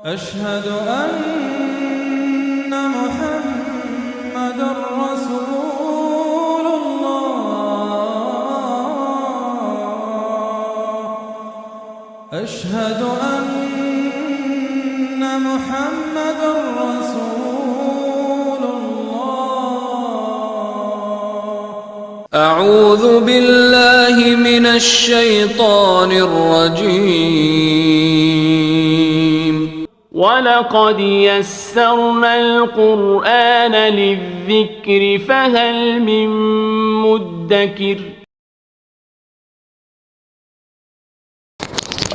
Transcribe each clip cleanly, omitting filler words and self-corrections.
أشهد أن محمد رسول الله أشهد أن محمد رسول الله أعوذ بالله من الشيطان الرجيم وَلَقَدْ يَسَّرْنَا الْقُرْآنَ لِلذِّكْرِ فَهَلْ مِن مُّدَّكِرٍ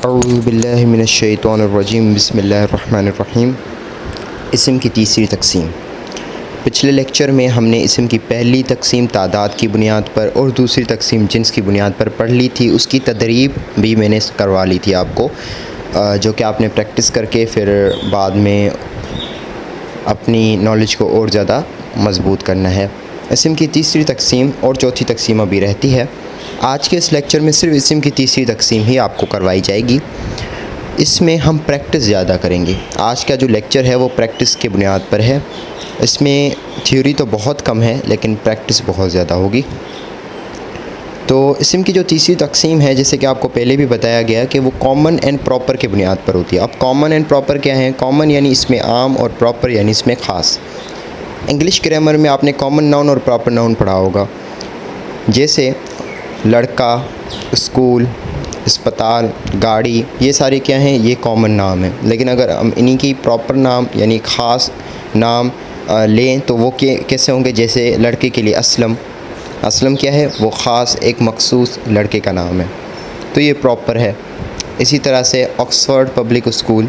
اعوذ باللہ من الشیطان الرجیم بسم اللہ الرحمن الرحیم۔ اسم کی تیسری تقسیم۔ پچھلے لیکچر میں ہم نے اسم کی پہلی تقسیم تعداد کی بنیاد پر اور دوسری تقسیم جنس کی بنیاد پر پڑھ لی تھی، اس کی تدریب بھی میں نے کروا لی تھی آپ کو، جو کہ آپ نے پریکٹس کر کے پھر بعد میں اپنی نالج کو اور زیادہ مضبوط کرنا ہے۔ اسم کی تیسری تقسیم اور چوتھی تقسیم ابھی رہتی ہے۔ آج کے اس لیکچر میں صرف اسم کی تیسری تقسیم ہی آپ کو کروائی جائے گی، اس میں ہم پریکٹس زیادہ کریں گے۔ آج کا جو لیکچر ہے وہ پریکٹس کی بنیاد پر ہے، اس میں تھیوری تو بہت کم ہے لیکن پریکٹس بہت زیادہ ہوگی۔ تو اسم کی جو تیسری تقسیم ہے، جیسے کہ آپ کو پہلے بھی بتایا گیا کہ وہ کامن اینڈ پراپر کے بنیاد پر ہوتی ہے۔ اب کامن اینڈ پراپر کیا ہیں؟ کامن یعنی اس میں عام اور پراپر یعنی اس میں خاص۔ انگلش گرامر میں آپ نے کامن ناؤن اور پراپر ناؤن پڑھا ہوگا، جیسے لڑکا، اسکول، اسپتال، گاڑی، یہ سارے کیا ہیں؟ یہ کامن نام ہیں۔ لیکن اگر ہم انہی کی پراپر نام یعنی خاص نام لیں تو وہ کیسے ہوں گے؟ جیسے لڑکے کے لیے اسلم، اسلم کیا ہے؟ وہ خاص ایک مخصوص لڑکے کا نام ہے، تو یہ پراپر ہے۔ اسی طرح سے آکسفورڈ پبلک اسکول،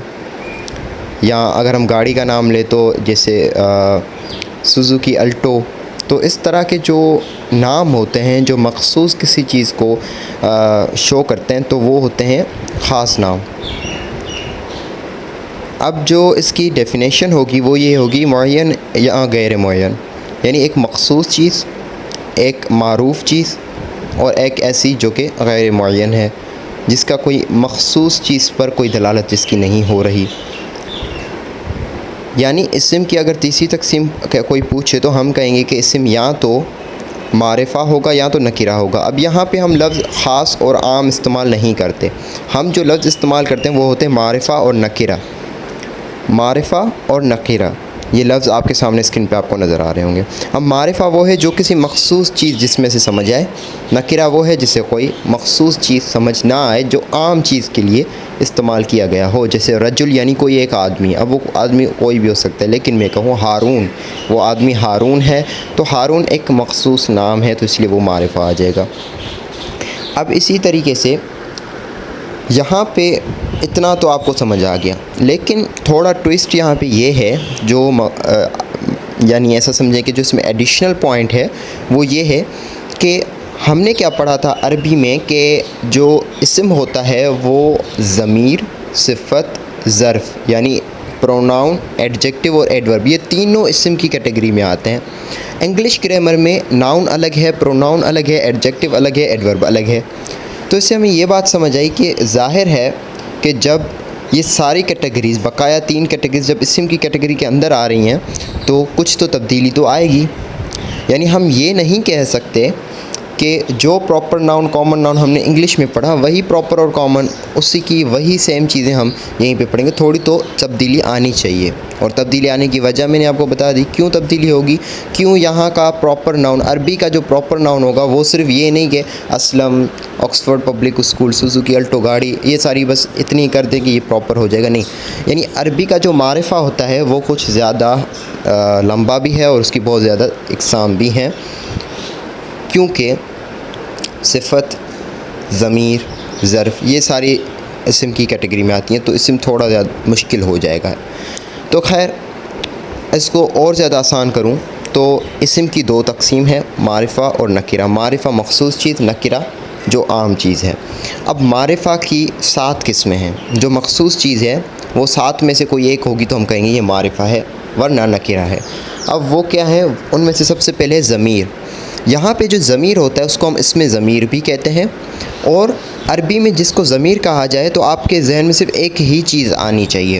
یا اگر ہم گاڑی کا نام لیں تو جیسے سوزوکی الٹو، تو اس طرح کے جو نام ہوتے ہیں جو مخصوص کسی چیز کو شو کرتے ہیں تو وہ ہوتے ہیں خاص نام۔ اب جو اس کی ڈیفینیشن ہوگی وہ یہ ہوگی معین یا غیر معین، یعنی ایک مخصوص چیز، ایک معروف چیز، اور ایک ایسی جو کہ غیر معین ہے، جس کا کوئی مخصوص چیز پر کوئی دلالت جس کی نہیں ہو رہی۔ یعنی اسم کی اگر تیسری تقسیم کوئی پوچھے تو ہم کہیں گے کہ اسم یا تو معرفہ ہوگا یا تو نکرہ ہوگا۔ اب یہاں پہ ہم لفظ خاص اور عام استعمال نہیں کرتے، ہم جو لفظ استعمال کرتے ہیں وہ ہوتے ہیں معرفہ اور نکرہ۔ معرفہ اور نکرہ، یہ لفظ آپ کے سامنے اسکرین پہ آپ کو نظر آ رہے ہوں گے۔ اب معرفہ وہ ہے جو کسی مخصوص چیز جس میں سے سمجھ آئے، نکرہ وہ ہے جسے کوئی مخصوص چیز سمجھ نہ آئے جو عام چیز کے لیے استعمال کیا گیا ہو، جیسے رجل یعنی کوئی ایک آدمی۔ اب وہ آدمی کوئی بھی ہو سکتا ہے، لیکن میں کہوں ہارون، وہ آدمی ہارون ہے تو ہارون ایک مخصوص نام ہے تو اس لیے وہ معرفہ آ جائے گا۔ اب اسی طریقے سے یہاں پہ اتنا تو آپ کو سمجھ آ گیا، لیکن تھوڑا ٹوئسٹ یہاں پہ یہ ہے جو یعنی ایسا سمجھیں کہ جو اس میں ایڈیشنل پوائنٹ ہے وہ یہ ہے کہ ہم نے کیا پڑھا تھا عربی میں کہ جو اسم ہوتا ہے وہ ضمیر، صفت، ظرف یعنی پروناؤن، ایڈجیکٹیو اور ایڈورب، یہ تینوں اسم کی کیٹیگری میں آتے ہیں۔ انگلش گرامر میں ناؤن الگ ہے، پروناؤن الگ ہے، ایڈجیکٹیو الگ ہے، ایڈورب الگ ہے۔ تو اس سے ہمیں یہ بات سمجھ آئی کہ ظاہر ہے کہ جب یہ ساری کیٹیگریز، بقایا تین کیٹیگریز جب اسم کی کیٹیگری کے اندر آ رہی ہیں تو کچھ تو تبدیلی تو آئے گی۔ یعنی ہم یہ نہیں کہہ سکتے کہ جو پراپر ناؤن، کامن ناؤن ہم نے انگلش میں پڑھا وہی پراپر اور کامن، اسی کی وہی سیم چیزیں ہم یہیں پہ پڑھیں گے۔ تھوڑی تو تبدیلی آنی چاہیے، اور تبدیلی آنے کی وجہ میں نے آپ کو بتا دی کیوں تبدیلی ہوگی۔ کیوں یہاں کا پراپر ناؤن، عربی کا جو پراپر ناؤن ہوگا وہ صرف یہ نہیں کہ Aslam, Oxford public school, Suzuki Alto گاڑی، یہ ساری بس اتنی کر دے کہ یہ پراپر ہو جائے گا، نہیں۔ یعنی عربی کا جو معرفہ ہوتا ہے وہ کچھ زیادہ لمبا بھی ہے اور اس کی بہت زیادہ اقسام بھی ہیں، کیونکہ صفت، ضمیر، ظرف یہ ساری اسم کی کیٹیگری میں آتی ہیں، تو اسم تھوڑا زیادہ مشکل ہو جائے گا۔ تو خیر اس کو اور زیادہ آسان کروں تو اسم کی دو تقسیم ہے، معرفہ اور نکرہ۔ معرفہ مخصوص چیز، نکرہ جو عام چیز ہے۔ اب معرفہ کی 7 قسمیں ہیں، جو مخصوص چیز ہے وہ 7 میں سے کوئی ایک ہوگی تو ہم کہیں گے یہ معرفہ ہے، ورنہ نکرہ ہے۔ اب وہ کیا ہے؟ ان میں سے سب سے پہلے ضمیر۔ یہاں پہ جو ضمیر ہوتا ہے اس کو ہم اسم ضمیر بھی کہتے ہیں، اور عربی میں جس کو ضمیر کہا جائے تو آپ کے ذہن میں صرف ایک ہی چیز آنی چاہیے،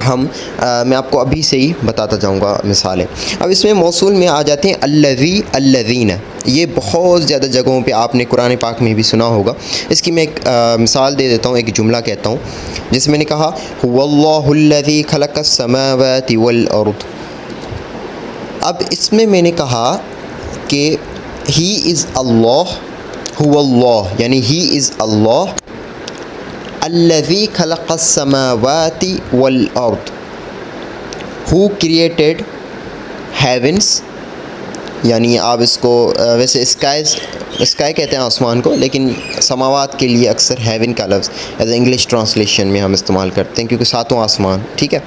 میں آپ کو ابھی سے ہی بتاتا جاؤں گا مثالیں. اب اس میں موصول میں آ جاتے ہیں الذی، الذین. یہ بہت زیادہ جگہوں پہ آپ نے قرآن پاک میں بھی سنا ہوگا. اس کی میں ایک مثال دے دیتا ہوں، ایک جملہ کہتا ہوں جس میں نے کہا هو اللہ الذی خلق السماوات والارض. اب اس میں نے کہا کہ ہی از اللہ، هو اللہ یعنی ہی از اللہ، الذی خلق السماوات والارض، who created heavens، یعنی آپ اس کو ویسے اسکائی کہتے ہیں آسمان کو، لیکن سماوات کے لیے اکثر ہیون کا لفظ ایز اے انگلش ٹرانسلیشن میں ہم استعمال کرتے ہیں، کیونکہ ساتوں آسمان، ٹھیک ہے.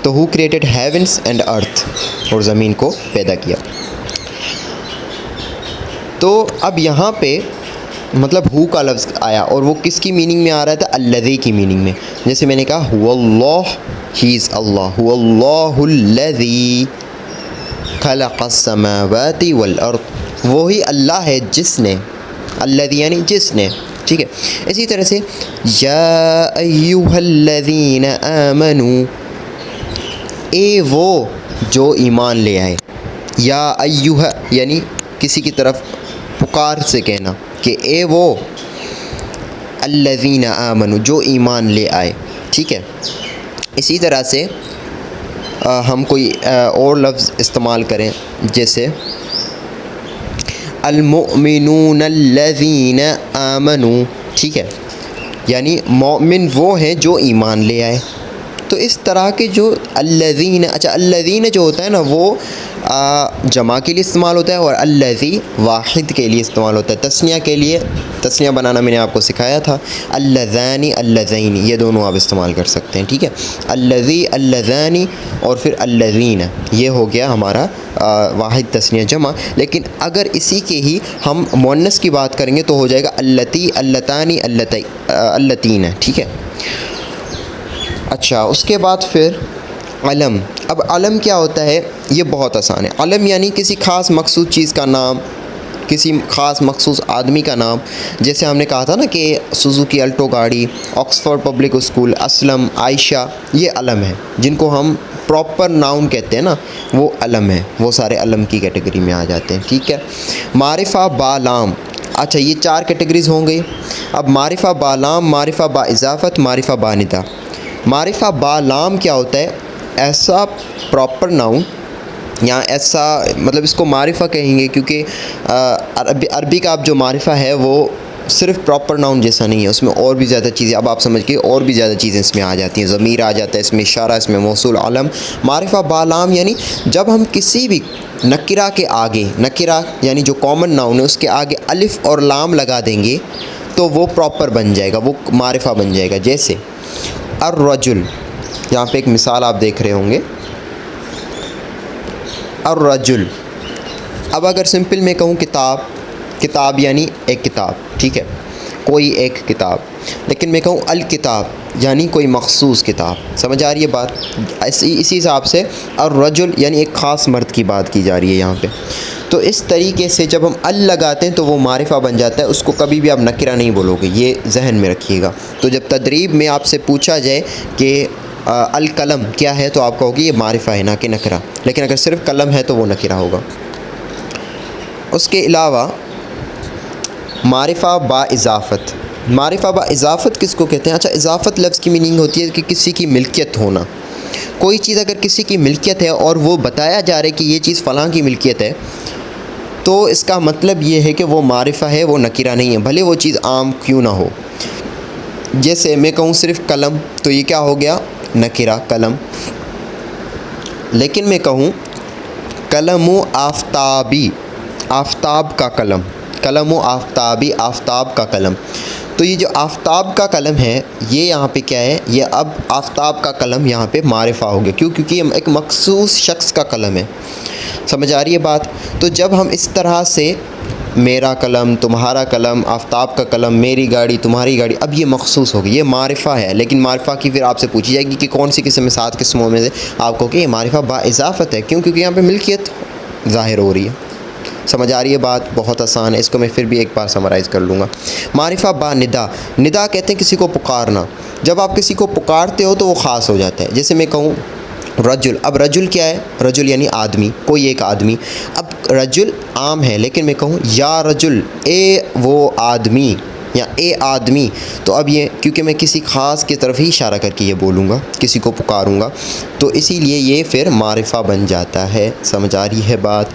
تو who created heavens and earth، اور زمین کو پیدا کیا. تو اب یہاں پہ مطلب ہو کا لفظ آیا، اور وہ کس کی میننگ میں آ رہا تھا؟ الذی کی میننگ میں. جیسے میں نے کہا هو اللہ، ہی از اللہ، هو اللہ الذی خلق السماوات والارض، وہی اللہ ہے جس نے، الذی یعنی جس نے، ٹھیک ہے. اسی طرح سے یا ایھا الذین آمنوا، اے وہ جو ایمان لے آئے. یا ایھا یعنی کسی کی طرف پکار سے کہنا کہ اے وہ الذین آمنوا جو ایمان لے آئے، ٹھیک ہے. اسی طرح سے ہم کوئی اور لفظ استعمال کریں، جیسے المؤمنون الذین آمنوا، ٹھیک ہے، یعنی مومن وہ ہیں جو ایمان لے آئے. تو اس طرح کے جو الذین، اچھا الذین جو ہوتا ہے نا وہ جمع کے لیے استعمال ہوتا ہے، اور الذی واحد کے لیے استعمال ہوتا ہے. تثنیہ کے لیے، تثنیہ بنانا میں نے آپ کو سکھایا تھا، اللذانی، اللذین، یہ دونوں آپ استعمال کر سکتے ہیں، ٹھیک ہے. الذی، اللذانی، اور پھر الذین، یہ ہو گیا ہمارا واحد تثنیہ جمع. لیکن اگر اسی کے ہی ہم مؤنث کی بات کریں گے تو ہو جائے گا اللتی، اللتانی، اللتین، ٹھیک ہے. اچھا اس کے بعد پھر علم. اب علم کیا ہوتا ہے؟ یہ بہت آسان ہے. علم یعنی کسی خاص مخصوص چیز کا نام، کسی خاص مخصوص آدمی کا نام. جیسے ہم نے کہا تھا نا کہ سوزوکی الٹو گاڑی، آکسفورڈ پبلک اسکول، اسلم، عائشہ، یہ علم ہے جن کو ہم پراپر ناؤن کہتے ہیں نا، وہ علم ہے، وہ سارے علم کی کیٹیگری میں آ جاتے ہیں، ٹھیک ہے. معرفہ با لام. اچھا یہ 4 کیٹیگریز ہوں گئی. اب معرفہ با لام، معرفہ با اضافت، معرفہ با ندا. معرفہ با لام کیا ہوتا ہے؟ ایسا پراپر ناؤن، یا ایسا مطلب اس کو معرفہ کہیں گے کیونکہ عربی کا اب جو معرفہ ہے وہ صرف پراپر ناؤن جیسا نہیں ہے، اس میں اور بھی زیادہ چیزیں، اب آپ سمجھ کے اور بھی زیادہ چیزیں اس میں آ جاتی ہیں. ضمیر آ جاتا ہے اس میں، اشارہ، اس میں موصول، علم. معرفہ با لام یعنی جب ہم کسی بھی نکرہ کے آگے، نکرہ یعنی جو کامن ناؤن ہے اس کے آگے الف اور لام لگا دیں گے تو وہ پراپر بن جائے گا، وہ معرفہ بن جائے گا. جیسے الرجل، یہاں پہ ایک مثال آپ دیکھ رہے ہوں گے، الرجل. اب اگر سمپل میں کہوں کتاب، کتاب یعنی ایک کتاب، ٹھیک ہے، کوئی ایک کتاب. لیکن میں کہوں الکتاب یعنی کوئی مخصوص کتاب. سمجھ آ رہی ہے بات؟ اسی حساب سے الرجل یعنی ایک خاص مرد کی بات کی جا رہی ہے یہاں پہ. تو اس طریقے سے جب ہم ال لگاتے ہیں تو وہ معرفہ بن جاتا ہے، اس کو کبھی بھی آپ نکرہ نہیں بولو گے، یہ ذہن میں رکھیے گا. تو جب تدریب میں آپ سے پوچھا جائے کہ القلم کیا ہے تو آپ کہو گے یہ معرفہ ہے نہ کہ نکرہ. لیکن اگر صرف قلم ہے تو وہ نکرہ ہوگا. اس کے علاوہ معرفہ با اضافت. معرفہ با اضافت کس کو کہتے ہیں؟ اچھا اضافت لفظ کی میننگ ہوتی ہے کہ کسی کی ملکیت ہونا. کوئی چیز اگر کسی کی ملکیت ہے اور وہ بتایا جا رہا ہے کہ یہ چیز فلاں کی ملکیت ہے تو اس کا مطلب یہ ہے کہ وہ معرفہ ہے، وہ نکرہ نہیں ہے، بھلے وہ چیز عام کیوں نہ ہو. جیسے میں کہوں صرف قلم تو یہ کیا ہو گیا؟ نکرہ، قلم. لیکن میں کہوں قلم و آفتابی، آفتاب کا قلم، قلم و آفتابی، آفتاب کا قلم. تو یہ جو آفتاب کا قلم ہے یہ یہاں پہ کیا ہے؟ یہ اب آفتاب کا قلم یہاں پہ معرفہ ہو گیا. کیوں؟ کیونکہ یہ ایک مخصوص شخص کا قلم ہے. سمجھ آ رہی ہے بات؟ تو جب ہم اس طرح سے میرا قلم، تمہارا قلم، آفتاب کا قلم، میری گاڑی، تمہاری گاڑی، اب یہ مخصوص ہوگی، یہ معرفہ ہے. لیکن معرفہ کی پھر آپ سے پوچھی جائے گی کہ کون سی قسم میں 7 قسموں میں سے، آپ کو کہ یہ معرفہ با اضافت ہے. کیوں؟ کیونکہ یہاں پہ ملکیت ظاہر ہو رہی ہے. سمجھ آ رہی ہے بات؟ بہت آسان ہے، اس کو میں پھر بھی ایک بار سمرائز کر لوں گا۔ معرفہ با ندا، ندا کہتے ہیں کسی کو پکارنا، جب آپ کسی کو پکارتے ہو تو وہ خاص ہو جاتا ہے۔ جیسے میں کہوں رجل، اب رجل کیا ہے؟ رجل یعنی آدمی، کوئی ایک آدمی۔ اب رجل عام ہے، لیکن میں کہوں یا رجل، اے وہ آدمی یا اے آدمی، تو اب یہ کیونکہ میں کسی خاص کی طرف ہی اشارہ کر کے یہ بولوں گا، کسی کو پکاروں گا، تو اسی لیے یہ پھر معرفہ بن جاتا ہے۔ سمجھ آ رہی ہے بات؟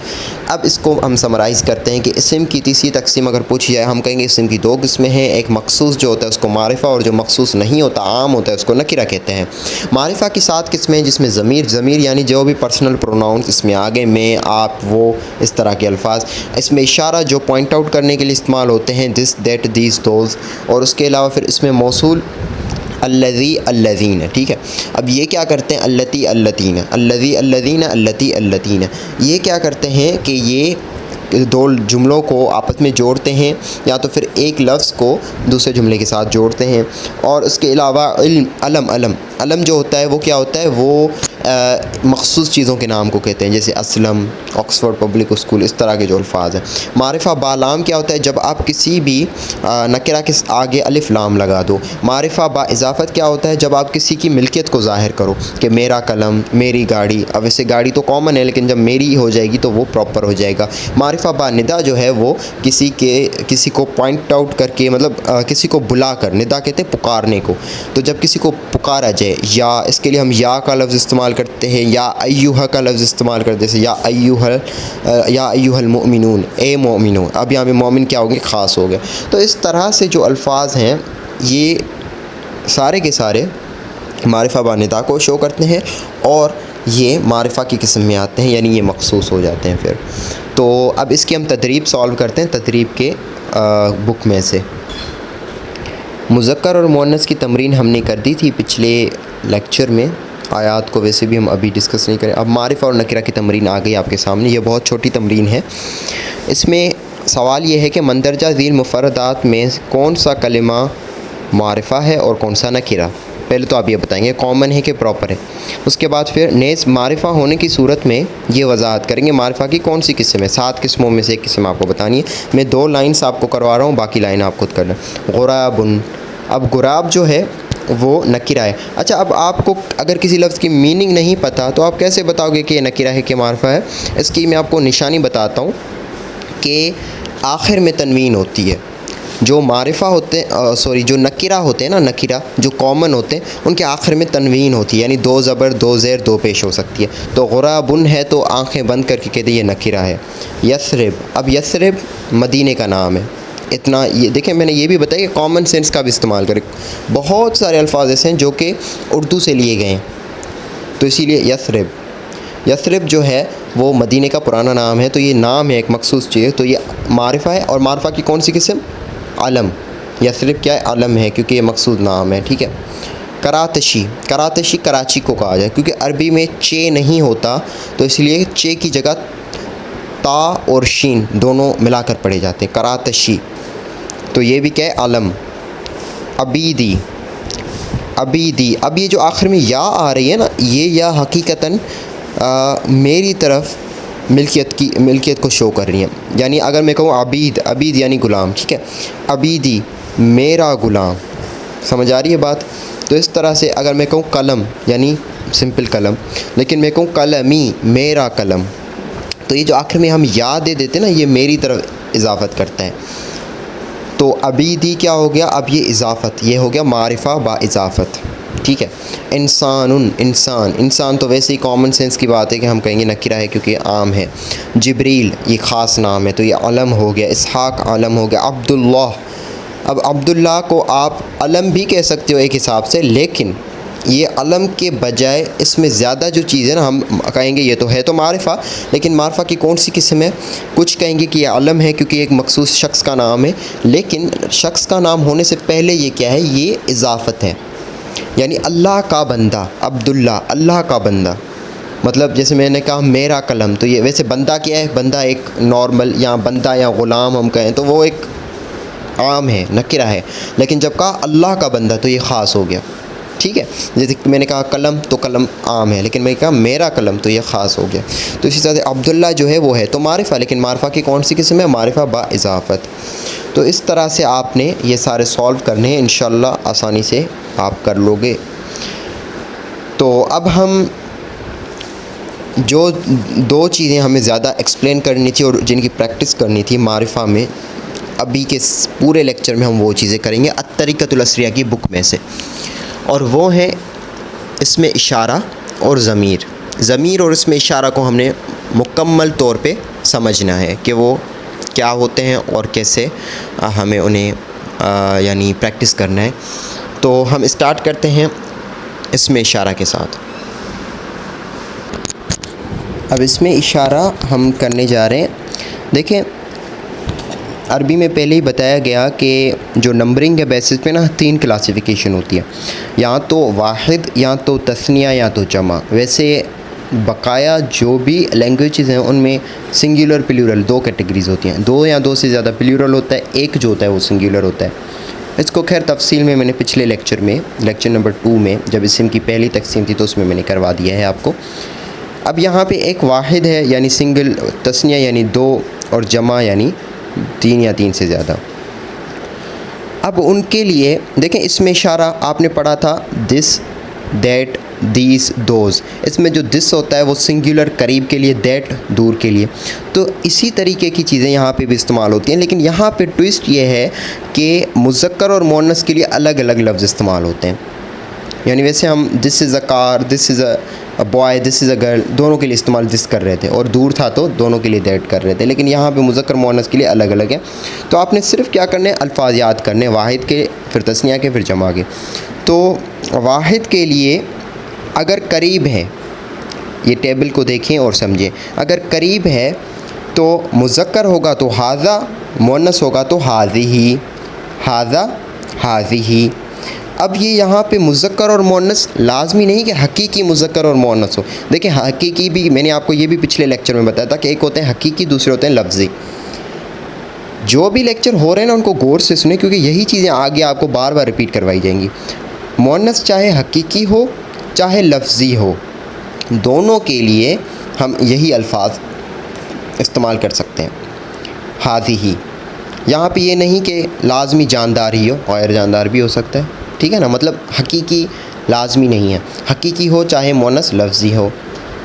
اب اس کو ہم سمرائز کرتے ہیں کہ اسم کی تیسری تقسیم اگر پوچھی جائے، ہم کہیں گے اسم کی دو قسمیں ہیں، ایک مخصوص جو ہوتا ہے اس کو معرفہ، اور جو مخصوص نہیں ہوتا، عام ہوتا ہے، اس کو نکرہ کہتے ہیں۔ معرفہ کی 7 قسمیں ہیں، جس میں ضمیر یعنی جو بھی پرسنل پروناؤنس اس میں آگے، میں، آپ، وہ، اس طرح کے الفاظ، اس میں اشارہ جو پوائنٹ آؤٹ کرنے کے لیے استعمال ہوتے ہیں، دس، دیٹ، دیز، دوز، اور اس کے علاوہ پھر اس میں موصول الذی، الذین، ٹھیک ہے۔ اب یہ کیا کرتے ہیں؟ اللتی، اللتین، الذی، الذین، اللتی، اللتین، یہ کیا کرتے ہیں کہ یہ دو جملوں کو آپس میں جوڑتے ہیں، یا تو پھر ایک لفظ کو دوسرے جملے کے ساتھ جوڑتے ہیں۔ اور اس کے علاوہ علم جو ہوتا ہے وہ کیا ہوتا ہے؟ وہ مخصوص چیزوں کے نام کو کہتے ہیں، جیسے اسلم، آکسفورڈ پبلک اسکول، اس طرح کے جو الفاظ ہیں۔ معرفہ بالام کیا ہوتا ہے؟ جب آپ کسی بھی نکرہ کے آگے الف لام لگا دو۔ معرفہ با اضافت کیا ہوتا ہے؟ جب آپ کسی کی ملکیت کو ظاہر کرو، کہ میرا قلم، میری گاڑی، اب ویسے گاڑی تو کامن ہے، لیکن جب میری ہو جائے گی تو وہ پراپر ہو جائے گا۔ معرفہ با ندا جو ہے وہ کسی کو پوائنٹ آؤٹ کر کے، مطلب کسی کو بلا کر، ندا کہتے ہیں پکارنے کو، تو جب کسی کو پکارا جائے، یا اس کے لیے ہم یا کا لفظ استعمال کرتے ہیں، یا ایھا کا لفظ استعمال کرتے ہیں، یا ایھا المؤمنون، اے مومنون۔ اب یہاں پہ مومن کیا ہو گئے؟ خاص ہو گئے۔ تو اس طرح سے جو الفاظ ہیں یہ سارے کے سارے معرفہ با ندا کو شو کرتے ہیں، اور یہ معرفہ کی قسم میں آتے ہیں، یعنی یہ مخصوص ہو جاتے ہیں پھر۔ تو اب اس کی ہم تدریب سالو کرتے ہیں، تدریب کے بک میں سے۔ مذکر اور مؤنث کی تمرین ہم نے کر دی تھی پچھلے لیکچر میں، آیات کو ویسے بھی ہم ابھی ڈسکس نہیں کریں۔ اب معرفہ اور نکرہ کی تمرین آ گئی آپ کے سامنے، یہ بہت چھوٹی تمرین ہے۔ اس میں سوال یہ ہے کہ مندرجہ ذیل مفردات میں کون سا کلمہ معرفہ ہے اور کون سا نکرہ؟ پہلے تو آپ یہ بتائیں گے کامن ہے کہ پراپر ہے، اس کے بعد پھر نیز معرفہ ہونے کی صورت میں یہ وضاحت کریں گے معرفہ کی کون سی قسم ہے۔ 7 قسموں میں سے ایک قسم آپ کو بتانی ہے۔ میں 2 لائنس آپ کو کروا رہا ہوں، باقی لائن آپ خود کرنا۔ غرابن، اب غراب جو ہے وہ نکرہ ہے۔ اچھا، اب آپ کو اگر کسی لفظ کی میننگ نہیں پتہ تو آپ کیسے بتاؤ گے کہ یہ نکرہ ہے کہ معرفہ ہے؟ اس کی میں آپ کو نشانی بتاتا ہوں کہ آخر میں تنوین ہوتی ہے۔ جو معرفہ ہوتے ہیں، جو نکرہ ہوتے ہیں نا، نکرہ جو کامن ہوتے ہیں ان کے آخر میں تنوین ہوتی ہے، یعنی 2 زبر 2 زیر 2 پیش ہو سکتی ہے۔ تو غرابن ہے تو آنکھیں بند کر کے کہتے ہیں یہ نکرہ ہے۔ یثرب، اب یثرب مدینے کا نام ہے۔ اتنا یہ دیکھیں، میں نے یہ بھی بتایا کہ کامن سینس کا بھی استعمال کریں۔ بہت سارے الفاظ ایسے ہیں جو کہ اردو سے لیے گئے ہیں، تو اسی لیے یثرب جو ہے وہ مدینے کا پرانا نام ہے، تو یہ نام ہے ایک مخصوص چیز، تو یہ معرفہ ہے۔ اور معرفہ کی کون سی قسم؟ علم۔ یثرب کیا ہے؟ علم ہے، کیونکہ یہ مخصوص نام ہے، ٹھیک ہے۔ کراتشی کراچی کو کہا جائے، کیونکہ عربی میں چے نہیں ہوتا، تو اس لیے چے کی جگہ تا اور شین دونوں ملا کر پڑھے جاتے ہیں، کراتشی، تو یہ بھی کیا ہے؟ علم۔ عبیدی، اب یہ جو آخر میں یا آ رہی ہے نا، یہ یا حقیقتاً میری طرف ملکیت کو شو کر رہی ہیں۔ یعنی اگر میں کہوں عبید یعنی غلام، ٹھیک ہے، عبیدی میرا غلام، سمجھ آ رہی ہے بات؟ تو اس طرح سے اگر میں کہوں قلم یعنی سمپل قلم، لیکن میں کہوں قلمی میرا قلم، تو یہ جو آخر میں ہم یا دے دیتے ہیں نا، یہ میری طرف اضافت کرتا ہے۔ تو عبیدی کیا ہو گیا؟ اب یہ اضافت، یہ ہو گیا معرفہ با اضافت، ٹھیک ہے۔ انسان تو ویسے ہی کامن سینس کی بات ہے کہ ہم کہیں گے نکرہ ہے کیونکہ یہ عام ہے۔ جبریل یہ خاص نام ہے، تو یہ علم ہو گیا۔ اسحاق علم ہو گیا۔ عبداللہ، اب عبداللہ کو آپ علم بھی کہہ سکتے ہو ایک حساب سے، لیکن یہ علم کے بجائے اس میں زیادہ جو چیز ہے نا، ہم کہیں گے یہ تو ہے تو معرفہ، لیکن معرفہ کی کون سی قسم ہے؟ کچھ کہیں گے کہ یہ علم ہے کیونکہ ایک مخصوص شخص کا نام ہے، لیکن شخص کا نام ہونے سے پہلے یہ کیا ہے؟ یہ اضافت ہے، یعنی اللہ کا بندہ، عبداللہ اللہ کا بندہ، مطلب جیسے میں نے کہا میرا قلم، تو یہ ویسے بندہ کیا ہے؟ بندہ ایک نارمل، یا بندہ یا غلام ہم کہیں تو وہ ایک عام ہے، نکرہ ہے، لیکن جب کہا اللہ کا بندہ تو یہ خاص ہو گیا۔ ٹھیک ہے. جیسے میں نے کہا قلم تو قلم عام ہے، لیکن میں نے کہا میرا قلم تو یہ خاص ہو گیا. تو اسی طرح سے عبداللہ جو ہے وہ ہے تو معرفہ، لیکن معرفہ کی کون سی قسم ہے؟ معرفہ با اضافت. تو اس طرح سے آپ نے یہ سارے سولو کرنے ہیں، انشاءاللہ آسانی سے آپ کر لو گے. تو اب ہم جو دو چیزیں ہمیں زیادہ ایکسپلین کرنی تھی اور جن کی پریکٹس کرنی تھی معرفہ میں، ابھی کے پورے لیکچر میں ہم وہ چیزیں کریں گے الطریقۃ العصریہ کی بک میں سے، اور وہ ہیں اسم اشارہ اور ضمیر. ضمیر اور اسم اشارہ کو ہم نے مکمل طور پہ سمجھنا ہے کہ وہ کیا ہوتے ہیں اور کیسے ہمیں انہیں یعنی پریکٹس کرنا ہے. تو ہم اسٹارٹ کرتے ہیں اسم اشارہ کے ساتھ. اب اسم اشارہ ہم کرنے جا رہے ہیں. دیکھیں عربی میں پہلے ہی بتایا گیا کہ جو نمبرنگ کے بیسس پہ نا 3 کلاسیفیکیشن ہوتی ہے، یا تو واحد، یا تو تثنیہ، یا تو جمع. ویسے بقایا جو بھی لینگویجز ہیں ان میں سنگولر پلیورل 2 کیٹیگریز ہوتی ہیں. 2 یا 2 سے زیادہ پلیورل ہوتا ہے، ایک جو ہوتا ہے وہ سنگولر ہوتا ہے. اس کو خیر تفصیل میں نے پچھلے لیکچر میں لیکچر نمبر 2 میں جب اسم کی پہلی تقسیم تھی تو اس میں نے کروا دیا ہے آپ کو. اب یہاں پہ ایک واحد ہے یعنی سنگل، تثنیہ یعنی 2، اور جمع یعنی 3 یا 3 سے زیادہ. اب ان کے لیے دیکھیں اسم اشارہ آپ نے پڑھا تھا دس، دیٹ، دیس، دوز. اس میں جو دس ہوتا ہے وہ سنگولر قریب کے لیے، دیٹ دور کے لیے. تو اسی طریقے کی چیزیں یہاں پہ بھی استعمال ہوتی ہیں، لیکن یہاں پہ ٹوئسٹ یہ ہے کہ مذکر اور مؤنث کے لیے الگ الگ لفظ استعمال ہوتے ہیں. یعنی ویسے ہم دس از اے کار، دس از a boy, this is a girl, دونوں کے لیے استعمال دس کر رہے تھے، اور دور تھا تو دونوں کے لیے دیٹ کر رہے تھے. لیکن یہاں پہ مذکر مؤنث کے لیے الگ الگ ہے. تو آپ نے صرف کیا کرنے، الفاظ یاد کرنے، واحد کے، پھر تثنیہ کے، پھر جمع کے. تو واحد کے لیے اگر قریب ہے، یہ ٹیبل کو دیکھیں اور سمجھیں، اگر قریب ہے تو مذکر ہوگا تو ھذا، مؤنث ہوگا تو ھذہ، ھذا، ھذہ. اب یہ یہاں پہ مذکر اور مؤنث لازمی نہیں کہ حقیقی مذکر اور مؤنث ہو. دیکھیں حقیقی بھی میں نے آپ کو یہ بھی پچھلے لیکچر میں بتایا تھا کہ ایک ہوتے ہیں حقیقی، دوسرے ہوتے ہیں لفظی. جو بھی لیکچر ہو رہے ہیں نا ان کو غور سے سنیں، کیونکہ یہی چیزیں آگے آپ کو بار بار ریپیٹ کروائی جائیں گی. مؤنث چاہے حقیقی ہو چاہے لفظی ہو، دونوں کے لیے ہم یہی الفاظ استعمال کر سکتے ہیں. ھذہ، یہاں پہ یہ نہیں کہ لازمی جاندار ہی ہو، غیر جاندار بھی ہو سکتا ہے. ٹھیک ہے نا، مطلب حقیقی لازمی نہیں ہے، حقیقی ہو چاہے مؤنث لفظی ہو،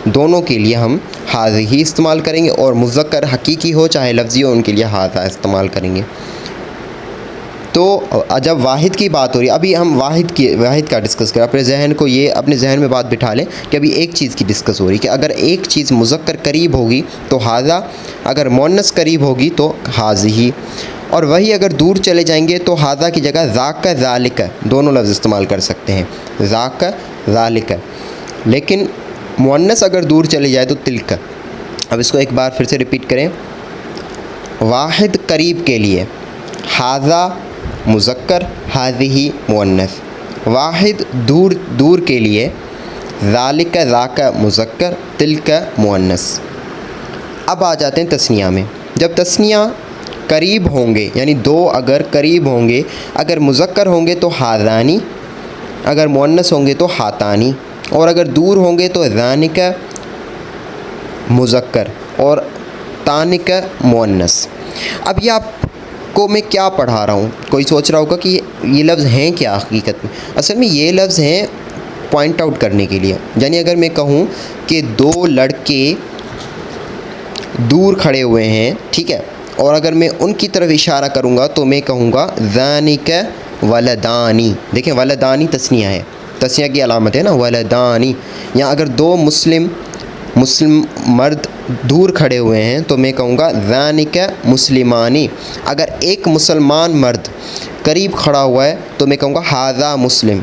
دونوں کے لیے ہم ھذہ استعمال کریں گے، اور مذکر حقیقی ہو چاہے لفظی ہو ان کے لیے ھذا استعمال کریں گے. تو جب واحد کی بات ہو رہی ہے، ابھی ہم واحد کا ڈسکس کریں. اپنے ذہن میں بات بٹھا لیں کہ ابھی ایک چیز کی ڈسکس ہو رہی ہے کہ اگر ایک چیز مذکر قریب ہوگی تو ھذا، اگر مؤنث قریب ہوگی تو ھذہ، اور وہی اگر دور چلے جائیں گے تو ھذا کی جگہ ذاک، ذالک دونوں لفظ استعمال کر سکتے ہیں، ذاک، ذالک. لیکن مؤنث اگر دور چلے جائے تو تلک. اب اس کو ایک بار پھر سے ریپیٹ کریں. واحد قریب کے لیے ھذا مذکر، ھذہ مؤنث. واحد دور کے لیے ذالک، ذاک مذکر، تلک مؤنث. اب آ جاتے ہیں تثنیہ میں. جب تثنیہ قریب ہوں گے یعنی 2 اگر قریب ہوں گے، اگر مذکر ہوں گے تو ھذانی، اگر مؤنث ہوں گے تو ھاتانی، اور اگر دور ہوں گے تو ذانک مذکر اور تانک مؤنث. اب یہ آپ کو میں کیا پڑھا رہا ہوں، کوئی سوچ رہا ہوگا کہ یہ لفظ ہیں کیا حقیقت میں. اصل میں یہ لفظ ہیں پوائنٹ آؤٹ کرنے کے لیے. یعنی اگر میں کہوں کہ 2 لڑکے دور کھڑے ہوئے ہیں، ٹھیک ہے، اور اگر میں ان کی طرف اشارہ کروں گا تو میں کہوں گا ذانک ولدانی. دیکھیں ولدانی تثنیہ ہے، تثنیہ کی علامت ہے نا، ولدانی. یا اگر 2 مسلم مرد دور کھڑے ہوئے ہیں تو میں کہوں گا ذانک مسلمانی. اگر ایک مسلمان مرد قریب کھڑا ہوا ہے تو میں کہوں گا ھذا مسلم.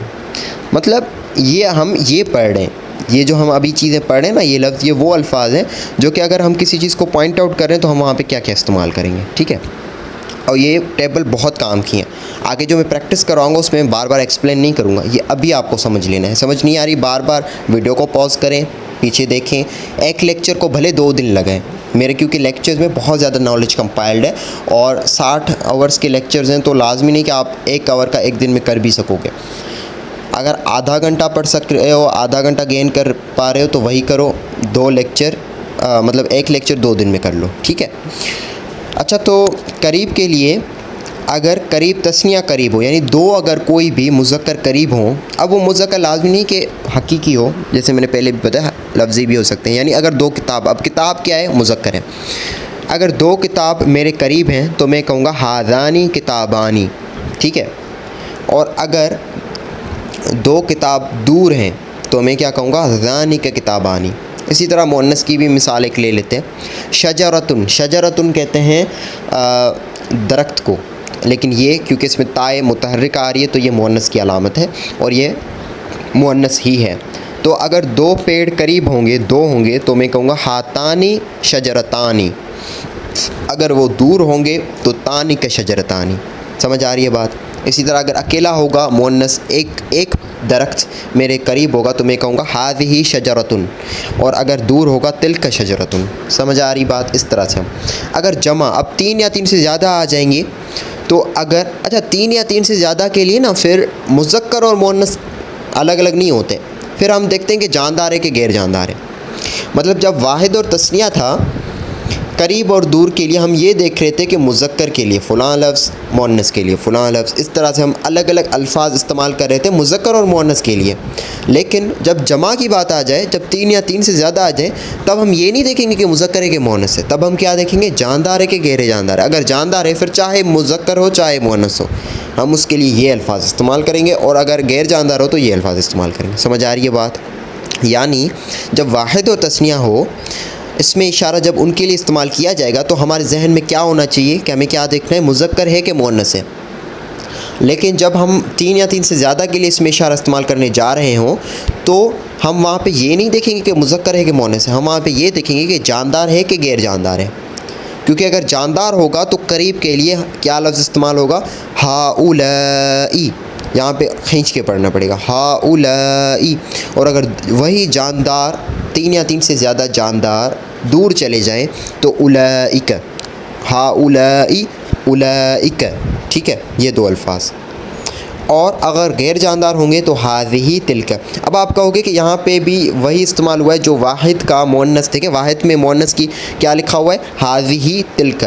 مطلب یہ ہم یہ پڑھ رہے ہیں، یہ جو ہم ابھی چیزیں پڑھ رہے ہیں نا، یہ لفظ، یہ وہ الفاظ ہیں جو کہ اگر ہم کسی چیز کو پوائنٹ آؤٹ کر رہے ہیں تو ہم وہاں پہ کیا کیا استعمال کریں گے. ٹھیک ہے، اور یہ ٹیبل بہت کام کی ہیں. آگے جو میں پریکٹس کراؤں گا اس میں بار بار ایکسپلین نہیں کروں گا، یہ ابھی آپ کو سمجھ لینا ہے. سمجھ نہیں آ رہی، بار بار ویڈیو کو پاز کریں، پیچھے دیکھیں. ایک لیکچر کو بھلے 2 دن لگیں میرے، کیونکہ لیکچرز میں بہت زیادہ نالج کمپائلڈ ہے، اور 60 آورس کے لیکچرز ہیں تو لازمی نہیں کہ آپ 1 آور کا 1 دن میں کر بھی سکو گے. اگر آدھا گھنٹہ پڑھ سک رہے ہو, آدھا گھنٹہ گین کر پا رہے ہو تو وہی کرو, 2 لیکچر مطلب 1 لیکچر 2 دن میں کر لو, ٹھیک ہے. اچھا, تو قریب کے لیے اگر قریب تثنیہ قریب ہو, یعنی 2 اگر کوئی بھی مذکر قریب ہوں, اب وہ مذکر لازمی نہیں کہ حقیقی ہو, جیسے میں نے پہلے بھی بتایا لفظی بھی ہو سکتے ہیں. یعنی اگر 2 کتاب, اب کتاب کیا ہے, مذکر ہے, اگر 2 کتاب میرے قریب ہیں تو میں کہوں گا ہاذانی کتابانی, ٹھیک ہے. اور اگر 2 کتاب دور ہیں تو میں کیا کہوں گا, ذالک کتابانی. اسی طرح مؤنث کی بھی مثال ایک لے لیتے ہیں. شجرتن, شجرتن کہتے ہیں درخت کو, لیکن یہ کیونکہ اس میں تائے متحرک آ رہی ہے تو یہ مؤنث کی علامت ہے اور یہ مؤنث ہی ہے. تو اگر 2 پیڑ قریب ہوں گے, 2 ہوں گے, تو میں کہوں گا ہاتانی شجرتانی. اگر وہ دور ہوں گے تو تانی کا شجرتانی. سمجھ آ رہی ہے بات؟ اسی طرح اگر اکیلا ہوگا مؤنث, ایک درخت میرے قریب ہوگا تو میں کہوں گا ہاذہ شجرتن, اور اگر دور ہوگا تلک شجرتن. سمجھ آ رہی بات؟ اس طرح سے ہم اگر جمع, اب 3 یا 3 سے زیادہ آ جائیں گے تو اگر, اچھا 3 یا 3 سے زیادہ کے لیے نا پھر مذکر اور مؤنث الگ الگ نہیں ہوتے, پھر ہم دیکھتے ہیں کہ جاندار ہے کہ غیر جاندار ہے. مطلب جب واحد اور تثنیہ تھا قریب اور دور کے لیے ہم یہ دیکھ رہے تھے کہ مذکر کے لیے فلاں لفظ, مؤنث کے لیے فلاں لفظ, اس طرح سے ہم الگ الگ الفاظ استعمال کر رہے تھے مذکر اور مؤنث کے لیے. لیکن جب جمع کی بات آ جائے, جب 3 یا 3 سے زیادہ آ جائے, تب ہم یہ نہیں دیکھیں گے کہ مذکر ہے کہ مؤنث ہے, تب ہم کیا دیکھیں گے, جاندار ہے کہ غیر جاندار ہے. اگر جاندار ہے پھر چاہے مذکر ہو چاہے مؤنث ہو, ہم اس کے لیے یہ الفاظ استعمال کریں گے, اور اگر غیر جاندار ہو تو یہ الفاظ استعمال کریں گے. سمجھ آ رہی ہے بات؟ یعنی جب واحد اور تثنیہ ہو, اس میں اشارہ جب ان کے لیے استعمال کیا جائے گا تو ہمارے ذہن میں کیا ہونا چاہیے کہ ہمیں کیا دیکھنا ہے, مذکر ہے کہ مؤنث ہے. لیکن جب ہم 3 یا 3 سے زیادہ کے لیے اس میں اشارہ استعمال کرنے جا رہے ہوں تو ہم وہاں پہ یہ نہیں دیکھیں گے کہ مذکر ہے کہ مؤنث ہے, ہم وہاں پہ یہ دیکھیں گے کہ جاندار ہے کہ غیر جاندار ہے. کیونکہ اگر جاندار ہوگا تو قریب کے لیے کیا لفظ استعمال ہوگا, ہاؤلائی, یہاں پہ کھینچ کے پڑھنا پڑے گا, ہاؤلائی. اور اگر وہی جاندار 3 یا 3 سے زیادہ جاندار دور چلے جائیں تو اولئک, ہاؤلائی اولئک, ٹھیک ہے, یہ 2 الفاظ. اور اگر غیر جاندار ہوں گے تو ہاذہ تلک. اب آپ کہو گے کہ یہاں پہ بھی وہی استعمال ہوا ہے جو واحد کا مؤنث تھے, کہ واحد میں مؤنث کی کیا لکھا ہوا ہے, ہاذہ تلک.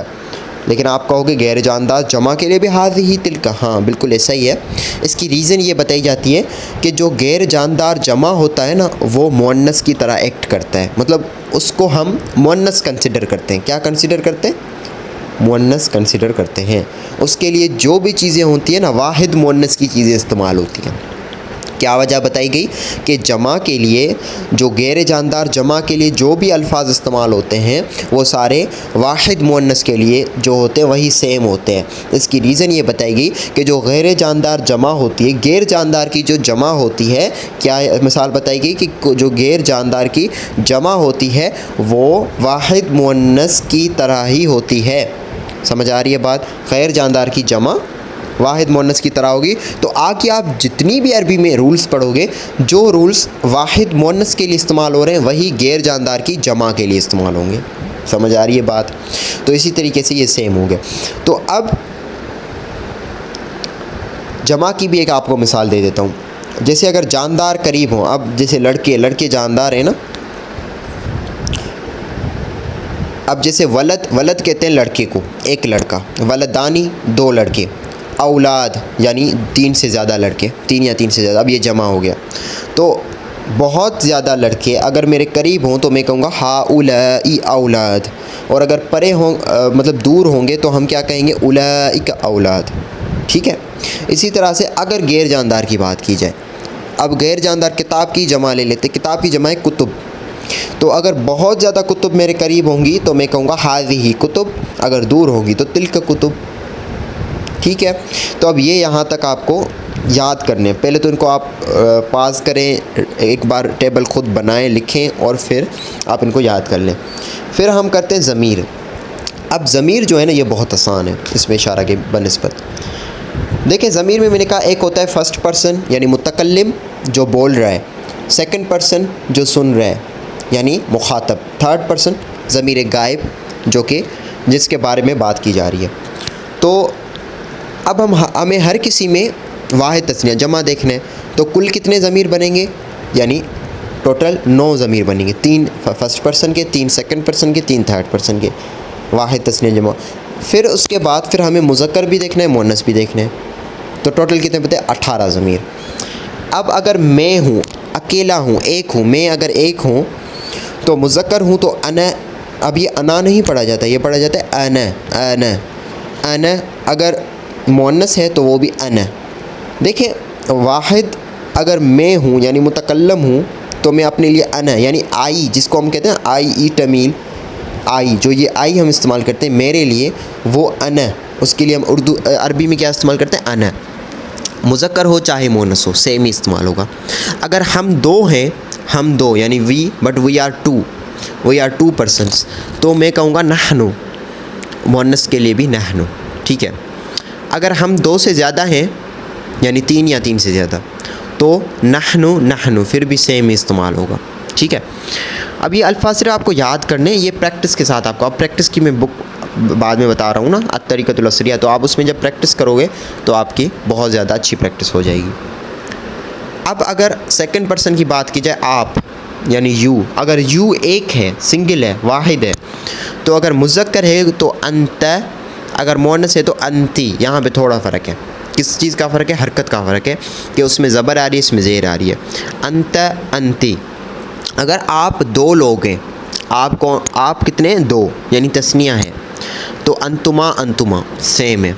لیکن آپ کہو گے غیر جاندار جمع کے لیے بھی ہاذہ تلک. ہاں بالکل ایسا ہی ہے. اس کی ریزن یہ بتائی جاتی ہے کہ جو غیر جاندار جمع ہوتا ہے نا وہ مؤنث کی طرح ایکٹ کرتا ہے, مطلب اس کو ہم مؤنث کنسیڈر کرتے ہیں. کیا کنسیڈر کرتے ہیں؟ مؤنث کنسیڈر کرتے ہیں. اس کے لیے جو بھی چیزیں ہوتی ہیں نا واحد مؤنث کی چیزیں استعمال ہوتی ہیں. کیا وجہ بتائی گئی کہ جمع کے لیے, جو غیر جاندار جمع کے لیے جو بھی الفاظ استعمال ہوتے ہیں وہ سارے واحد مؤنث کے لیے جو ہوتے ہیں وہی سیم ہوتے ہیں. اس کی ریزن یہ بتائی گئی کہ جو غیر جاندار جمع ہوتی ہے, غیر جاندار کی جو جمع ہوتی ہے, کیا مثال بتائی گئی کہ جو غیر جاندار کی جمع ہوتی ہے وہ واحد مؤنث کی طرح ہی ہوتی ہے. سمجھ آ رہی ہے بات؟ غیر جاندار کی جمع واحد مؤنث کی طرح ہوگی. تو آگے آپ جتنی بھی عربی میں رولز پڑھو گے, جو رولز واحد مؤنث کے لیے استعمال ہو رہے ہیں وہی غیر جاندار کی جمع کے لیے استعمال ہوں گے. سمجھ آ رہی ہے بات؟ تو اسی طریقے سے یہ سیم ہو گئے. تو اب جمع کی بھی ایک آپ کو مثال دے دیتا ہوں. جیسے اگر جاندار قریب ہوں, اب جیسے لڑکے جاندار ہیں نا, اب جیسے ولد کہتے ہیں لڑکے کو, ایک لڑکا, ولدانی 2 لڑکے, اولاد یعنی 3 سے زیادہ لڑکے, 3 یا 3 سے زیادہ, اب یہ جمع ہو گیا. تو بہت زیادہ لڑکے اگر میرے قریب ہوں تو میں کہوں گا ہاؤلائی اولاد, اور اگر پرے ہوں مطلب دور ہوں گے تو ہم کیا کہیں گے, اولئک اولاد. ٹھیک ہے. اسی طرح سے اگر غیر جاندار کی بات کی جائے, اب غیر جاندار کتاب کی جمع لے لیتے, کتاب کی جمع ہے کتب. تو اگر بہت زیادہ کتب میرے قریب ہوں گی تو میں کہوں گا ہاذہ کتب, اگر دور ہوں گی تو تلک کتب. ٹھیک ہے. تو اب یہ یہاں تک آپ کو یاد کرنے, پہلے تو ان کو آپ پاس کریں, ایک بار ٹیبل خود بنائیں, لکھیں, اور پھر آپ ان کو یاد کر لیں. پھر ہم کرتے ہیں ضمیر. اب ضمیر جو ہے نا یہ بہت آسان ہے اس میں اشارہ کے بنسبت. دیکھیں ضمیر میں نے کہا ایک ہوتا ہے فرسٹ پرسن یعنی متکلم جو بول رہا ہے, سیکنڈ پرسن جو سن رہا ہے یعنی مخاطب, تھرڈ پرسن ضمیر غائب جو کہ جس کے بارے میں بات کی جا رہی ہے. تو اب ہمیں ہر کسی میں واحد تثنیہ جمع دیکھنا ہے تو کل کتنے ضمیر بنیں گے، یعنی ٹوٹل 9 ضمیر بنیں گے، 3 فرسٹ پرسن کے، 3 سیکنڈ پرسن کے، 3 تھرڈ پرسن کے، واحد تثنیہ جمع۔ پھر اس کے بعد پھر ہمیں مذکر بھی دیکھنا ہے، مؤنث بھی دیکھنا ہے، تو ٹوٹل کتنے بتے 18 ضمیر۔ اب اگر میں ہوں، اکیلا ہوں، ایک ہوں، میں اگر ایک ہوں تو مذکر ہوں تو انا، اب یہ انا نہیں پڑھا جاتا، یہ پڑھا جاتا ہے انا انا انا۔ اگر مؤنث ہے تو وہ بھی انا۔ دیکھیں واحد اگر میں ہوں یعنی متکلم ہوں تو میں اپنے لیے انا یعنی آئی، جس کو ہم کہتے ہیں آئی ای تمیل، آئی جو یہ آئی ہم استعمال کرتے ہیں میرے لیے، وہ انا، اس کے لیے ہم عربی میں کیا استعمال کرتے ہیں، انا۔ مذکر ہو چاہے مؤنث ہو سیم ہی استعمال ہوگا۔ اگر ہم دو ہیں، ہم دو یعنی we, but we are two persons, تو میں کہوں گا نحنو، مؤنث کے لیے بھی نحنو، ٹھیک ہے۔ اگر ہم 2 سے زیادہ ہیں یعنی 3 یا 3 سے زیادہ تو نحنو پھر بھی سیم ہی استعمال ہوگا، ٹھیک ہے۔ اب یہ الفاظ صرف آپ کو یاد کرنے، یہ پریکٹس کے ساتھ آپ کو، اب پریکٹس کی میں بک بعد میں بتا رہا ہوں نا، الطریقۃ العصریہ، تو آپ اس میں جب پریکٹس کرو گے تو آپ کی بہت زیادہ اچھی پریکٹس ہو جائے گی۔ اب اگر سیکنڈ پرسن کی بات کی جائے، آپ یعنی یو، اگر یو ایک ہے، سنگل ہے، واحد ہے، تو اگر مذکر ہے تو انت، اگر مؤنث ہے تو انتی۔ یہاں پہ تھوڑا فرق ہے، کس چیز کا فرق ہے، حرکت کا فرق ہے کہ اس میں زبر آ رہی ہے، اس میں زیر آ رہی ہے، انت انتی۔ اگر آپ 2 لوگ ہیں، آپ کتنے ہیں، 2 یعنی تثنیہ ہے، تو انتما سیم ہے۔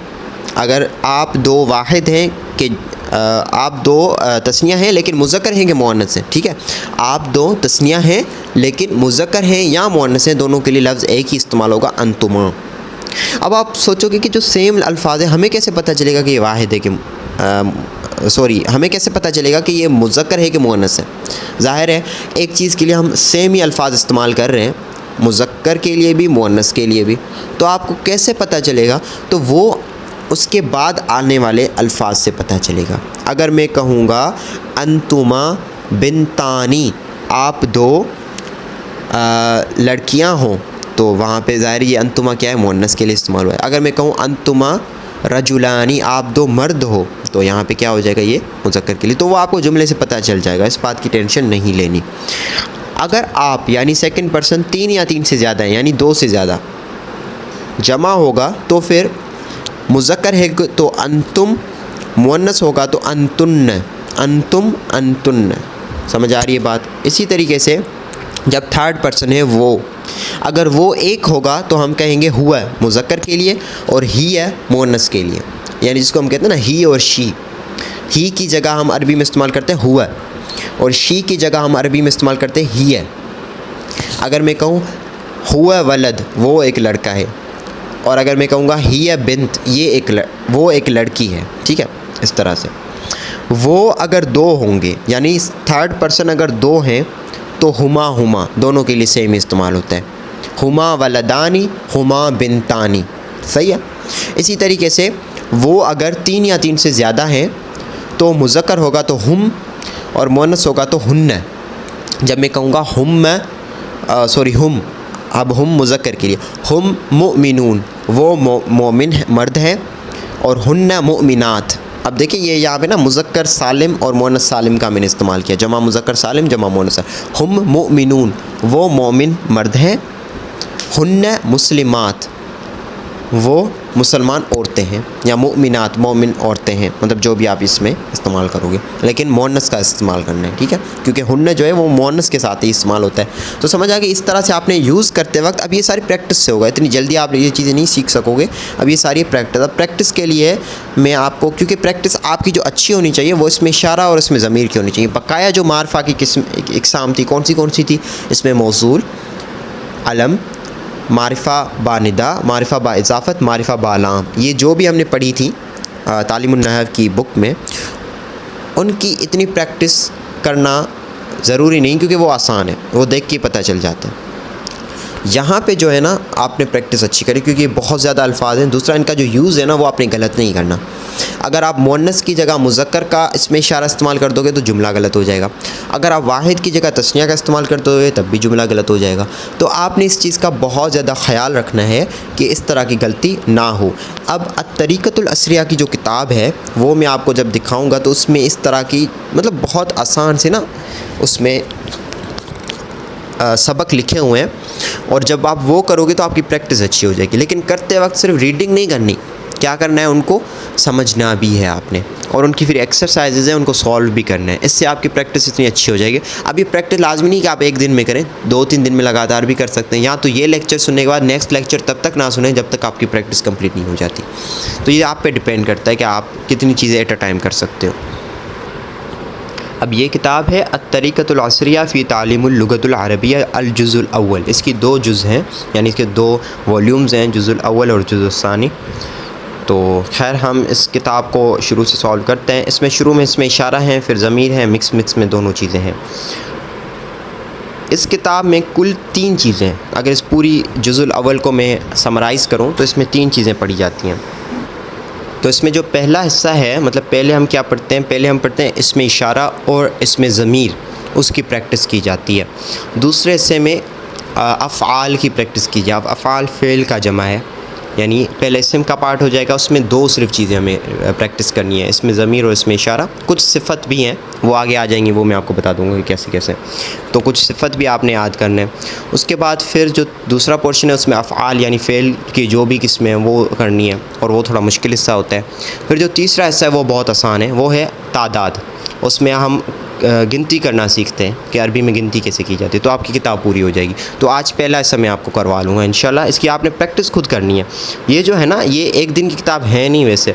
اگر آپ 2 واحد ہیں کہ آپ 2 تثنیہ ہیں لیکن مذکر ہیں کہ مؤنث ہیں، ٹھیک ہے، آپ 2 تثنیہ ہیں لیکن مذکر ہیں یا مؤنث ہیں، دونوں کے لیے لفظ ایک ہی استعمال ہوگا، انتما۔ اب آپ سوچو گے کہ جو سیم الفاظ ہیں ہمیں کیسے پتہ چلے گا کہ یہ واحد ہے کہ ہمیں کیسے پتہ چلے گا کہ یہ مذکر ہے کہ مؤنث ہے؟ ظاہر ہے ایک چیز کے لیے ہم سیم ہی الفاظ استعمال کر رہے ہیں، مذکر کے لیے بھی مؤنث کے لیے بھی، تو آپ کو کیسے پتہ چلے گا؟ تو وہ اس کے بعد آنے والے الفاظ سے پتہ چلے گا۔ اگر میں کہوں گا انتما بنتانی، آپ 2 لڑکیاں ہوں، تو وہاں پہ ظاہر یہ انتما کیا ہے، مؤنث کے لیے استعمال ہوا ہے۔ اگر میں کہوں انتما رجلانی، آپ 2 مرد ہو، تو یہاں پہ کیا ہو جائے گا، یہ مذکر کے لیے، تو وہ آپ کو جملے سے پتہ چل جائے گا، اس بات کی ٹینشن نہیں لینی۔ اگر آپ یعنی سیکنڈ پرسن 3 یا 3 سے زیادہ ہیں یعنی 2 سے زیادہ جمع ہوگا تو پھر مذکر ہے تو انتم، مؤنث ہوگا تو انتن، انتم انتن۔ سمجھ آ رہی ہے بات؟ اسی طریقے سے جب تھرڈ پرسن ہے وہ، اگر وہ ایک ہوگا تو ہم کہیں گے ہوا مذکر کے لیے اور ہی ہے مؤنث کے لیے، یعنی جس کو ہم کہتے ہیں نا ہی اور شی، ہی کی جگہ ہم عربی میں استعمال کرتے ہیں ہوا، اور شی کی جگہ ہم عربی میں استعمال کرتے ہیں ہی ہے۔ اگر میں کہوں ہوا ولد، وہ ایک لڑکا ہے، اور اگر میں کہوں گا ہی ہے بنت، وہ ایک لڑکی ہے، ٹھیک ہے، اس طرح سے۔ وہ اگر 2 ہوں گے یعنی تھرڈ پرسن اگر 2 ہیں تو ہما دونوں کے لیے سیم استعمال ہوتا ہے، ہما ولدانی، ہما بنتانی، صحیح ہے۔ اسی طریقے سے وہ اگر 3 یا 3 سے زیادہ ہیں تو مذکر ہوگا تو ہم، اور مؤنث ہوگا تو ہن۔ جب میں کہوں گا ہم، اب ہم مذکر کے لیے، ہم مؤمنون، وہ مومن مرد ہیں، اور ہن مؤمنات۔ اب دیکھیں یہ یہاں پہ نا مذکر سالم اور مؤنث سالم کا میں نے استعمال کیا، جمع مذکر سالم جمع مؤنث سالم۔ ہم مؤمنون، وہ مومن مرد ہیں، ہن مسلمات، وہ مسلمان عورتیں ہیں، یا مؤمنات مومن عورتیں ہیں، مطلب جو بھی آپ اس میں استعمال کرو گے، لیکن مؤنث کا استعمال کرنا ہے، ٹھیک ہے، کیونکہ ہن جو ہے وہ مؤنث کے ساتھ ہی استعمال ہوتا ہے۔ تو سمجھ آ گئی، اس طرح سے آپ نے یوز کرتے وقت، اب یہ ساری پریکٹس سے ہوگا، اتنی جلدی آپ یہ چیزیں نہیں سیکھ سکو گے، اب یہ ساری پریکٹس، اب پریکٹس کے لیے میں آپ کو، کیونکہ پریکٹس آپ کی جو اچھی ہونی چاہیے وہ اس میں اشارہ اور اس میں ضمیر کی ہونی چاہیے۔ بقایا جو معرفہ کی قسم اقسام تھی، کون سی تھی؟ اس میں موصول، علم، معرفہ باندا، معرفہ با اضافت، معرفہ بالام، یہ جو بھی ہم نے پڑھی تھی تعلیم النحو کی بک میں، ان کی اتنی پریکٹس کرنا ضروری نہیں، کیونکہ وہ آسان ہے، وہ دیکھ کے پتہ چل جاتا ہے۔ یہاں پہ جو ہے نا آپ نے پریکٹس اچھی کری کیونکہ یہ بہت زیادہ الفاظ ہیں. دوسرا ان کا جو یوز ہے نا وہ آپ نے غلط نہیں کرنا. اگر آپ مؤنث کی جگہ مذکر کا اس میں اشارہ استعمال کر دو گے تو جملہ غلط ہو جائے گا. اگر آپ واحد کی جگہ تثنیہ کا استعمال کر دو گے تب بھی جملہ غلط ہو جائے گا. تو آپ نے اس چیز کا بہت زیادہ خیال رکھنا ہے کہ اس طرح کی غلطی نہ ہو. اب الطریقۃ العصریہ کی جو کتاب ہے وہ میں آپ کو جب دکھاؤں گا تو اس میں اس طرح کی مطلب بہت آسان سے نا اس میں سبق لکھے ہوئے ہیں, اور جب آپ وہ کرو گے تو آپ کی پریکٹس اچھی ہو جائے گی. لیکن کرتے وقت صرف ریڈنگ نہیں کرنی, کیا کرنا ہے ان کو سمجھنا بھی ہے آپ نے, اور ان کی پھر ایکسرسائزز ہیں ان کو سولو بھی کرنا ہے. اس سے آپ کی پریکٹس اتنی اچھی ہو جائے گی. اب یہ پریکٹس لازمی نہیں کہ آپ ایک دن میں کریں, 2-3 دن میں لگاتار بھی کر سکتے ہیں. یا تو یہ لیکچر سننے کے بعد نیکسٹ لیکچر تب تک نہ سنیں جب تک آپ کی پریکٹس کمپلیٹ نہیں ہو جاتی. تو یہ آپ پہ ڈیپینڈ کرتا ہے کہ آپ کتنی چیزیں ایٹ اے ٹائم کر سکتے ہو. اب یہ کتاب ہے الطریقۃ العصریہ فی تعلیم اللغۃ العربیہ الجزء الاول. اس کی 2 جز ہیں, یعنی اس کے 2 والیومز ہیں, جزء الاول اور جزء الثانی. تو خیر ہم اس کتاب کو شروع سے سولو کرتے ہیں. اس میں شروع میں اس میں اشارہ ہیں, پھر ضمیر ہے, مکس میں دونوں چیزیں ہیں. اس کتاب میں کل 3 چیزیں, اگر اس پوری جزء الاول کو میں سمرائز کروں تو اس میں 3 چیزیں پڑھی جاتی ہیں. تو اس میں جو پہلا حصہ ہے, مطلب پہلے ہم کیا پڑھتے ہیں, پہلے ہم پڑھتے ہیں اس میں اشارہ اور اس میں ضمیر, اس کی پریکٹس کی جاتی ہے. دوسرے حصے میں افعال کی پریکٹس کی جائے. افعال فعل کا جمع ہے, یعنی پہلے اسم کا پارٹ ہو جائے گا, اس میں 2 صرف چیزیں ہمیں پریکٹس کرنی ہے, اس میں ضمیر اور اس میں اشارہ. کچھ صفت بھی ہیں وہ آگے آ جائیں گی, وہ میں آپ کو بتا دوں گا کہ کیسے. تو کچھ صفت بھی آپ نے یاد کرنا ہے. اس کے بعد پھر جو دوسرا پورشن ہے اس میں افعال یعنی فعل کی جو بھی قسمیں ہیں وہ کرنی ہے, اور وہ تھوڑا مشکل حصہ ہوتا ہے. پھر جو تیسرا حصہ ہے وہ بہت آسان ہے, وہ ہے تعداد. اس میں ہم گنتی کرنا سیکھتے ہیں کہ عربی میں گنتی کیسے کی جاتی ہے. تو آپ کی کتاب پوری ہو جائے گی. تو آج پہلا حصہ میں آپ کو کروا لوں گا انشاءاللہ. اس کی آپ نے پریکٹس خود کرنی ہے. یہ جو ہے نا یہ ایک دن کی کتاب ہے نہیں ویسے,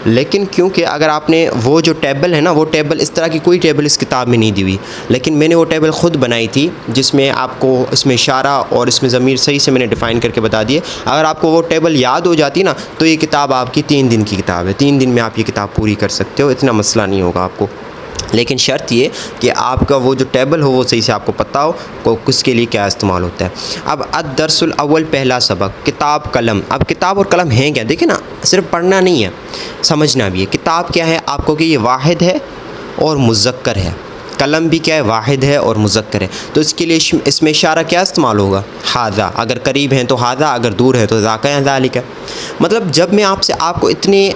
لیکن کیونکہ اگر آپ نے وہ جو ٹیبل ہے نا, وہ ٹیبل اس طرح کی کوئی ٹیبل اس کتاب میں نہیں دی ہوئی, لیکن میں نے وہ ٹیبل خود بنائی تھی جس میں آپ کو اس میں اشارہ اور اس میں ضمیر صحیح سے میں نے ڈیفائن کر کے بتا دیے. اگر آپ کو وہ ٹیبل یاد ہو جاتی نا تو یہ کتاب آپ کی 3 دن کی کتاب ہے. 3 دن میں آپ یہ کتاب پوری کر سکتے ہو, اتنا مسئلہ نہیں ہوگا آپ کو. لیکن شرط یہ کہ آپ کا وہ جو ٹیبل ہو وہ صحیح سے آپ کو پتہ ہو کو کس کے لیے کیا استعمال ہوتا ہے. اب الدرس الاول پہلا سبق, کتاب قلم. اب کتاب اور قلم ہیں کیا, دیکھیں نا صرف پڑھنا نہیں ہے, سمجھنا بھی ہے. کتاب کیا ہے آپ کو کہ یہ واحد ہے اور مذکر ہے. قلم بھی کیا ہے, واحد ہے اور مذکر ہے. تو اس کے لیے اس میں اشارہ کیا استعمال ہوگا, ھذا. اگر قریب ہیں تو ھذا, اگر دور ہے تو ذاک یا ذالک. مطلب جب میں آپ کو اتنے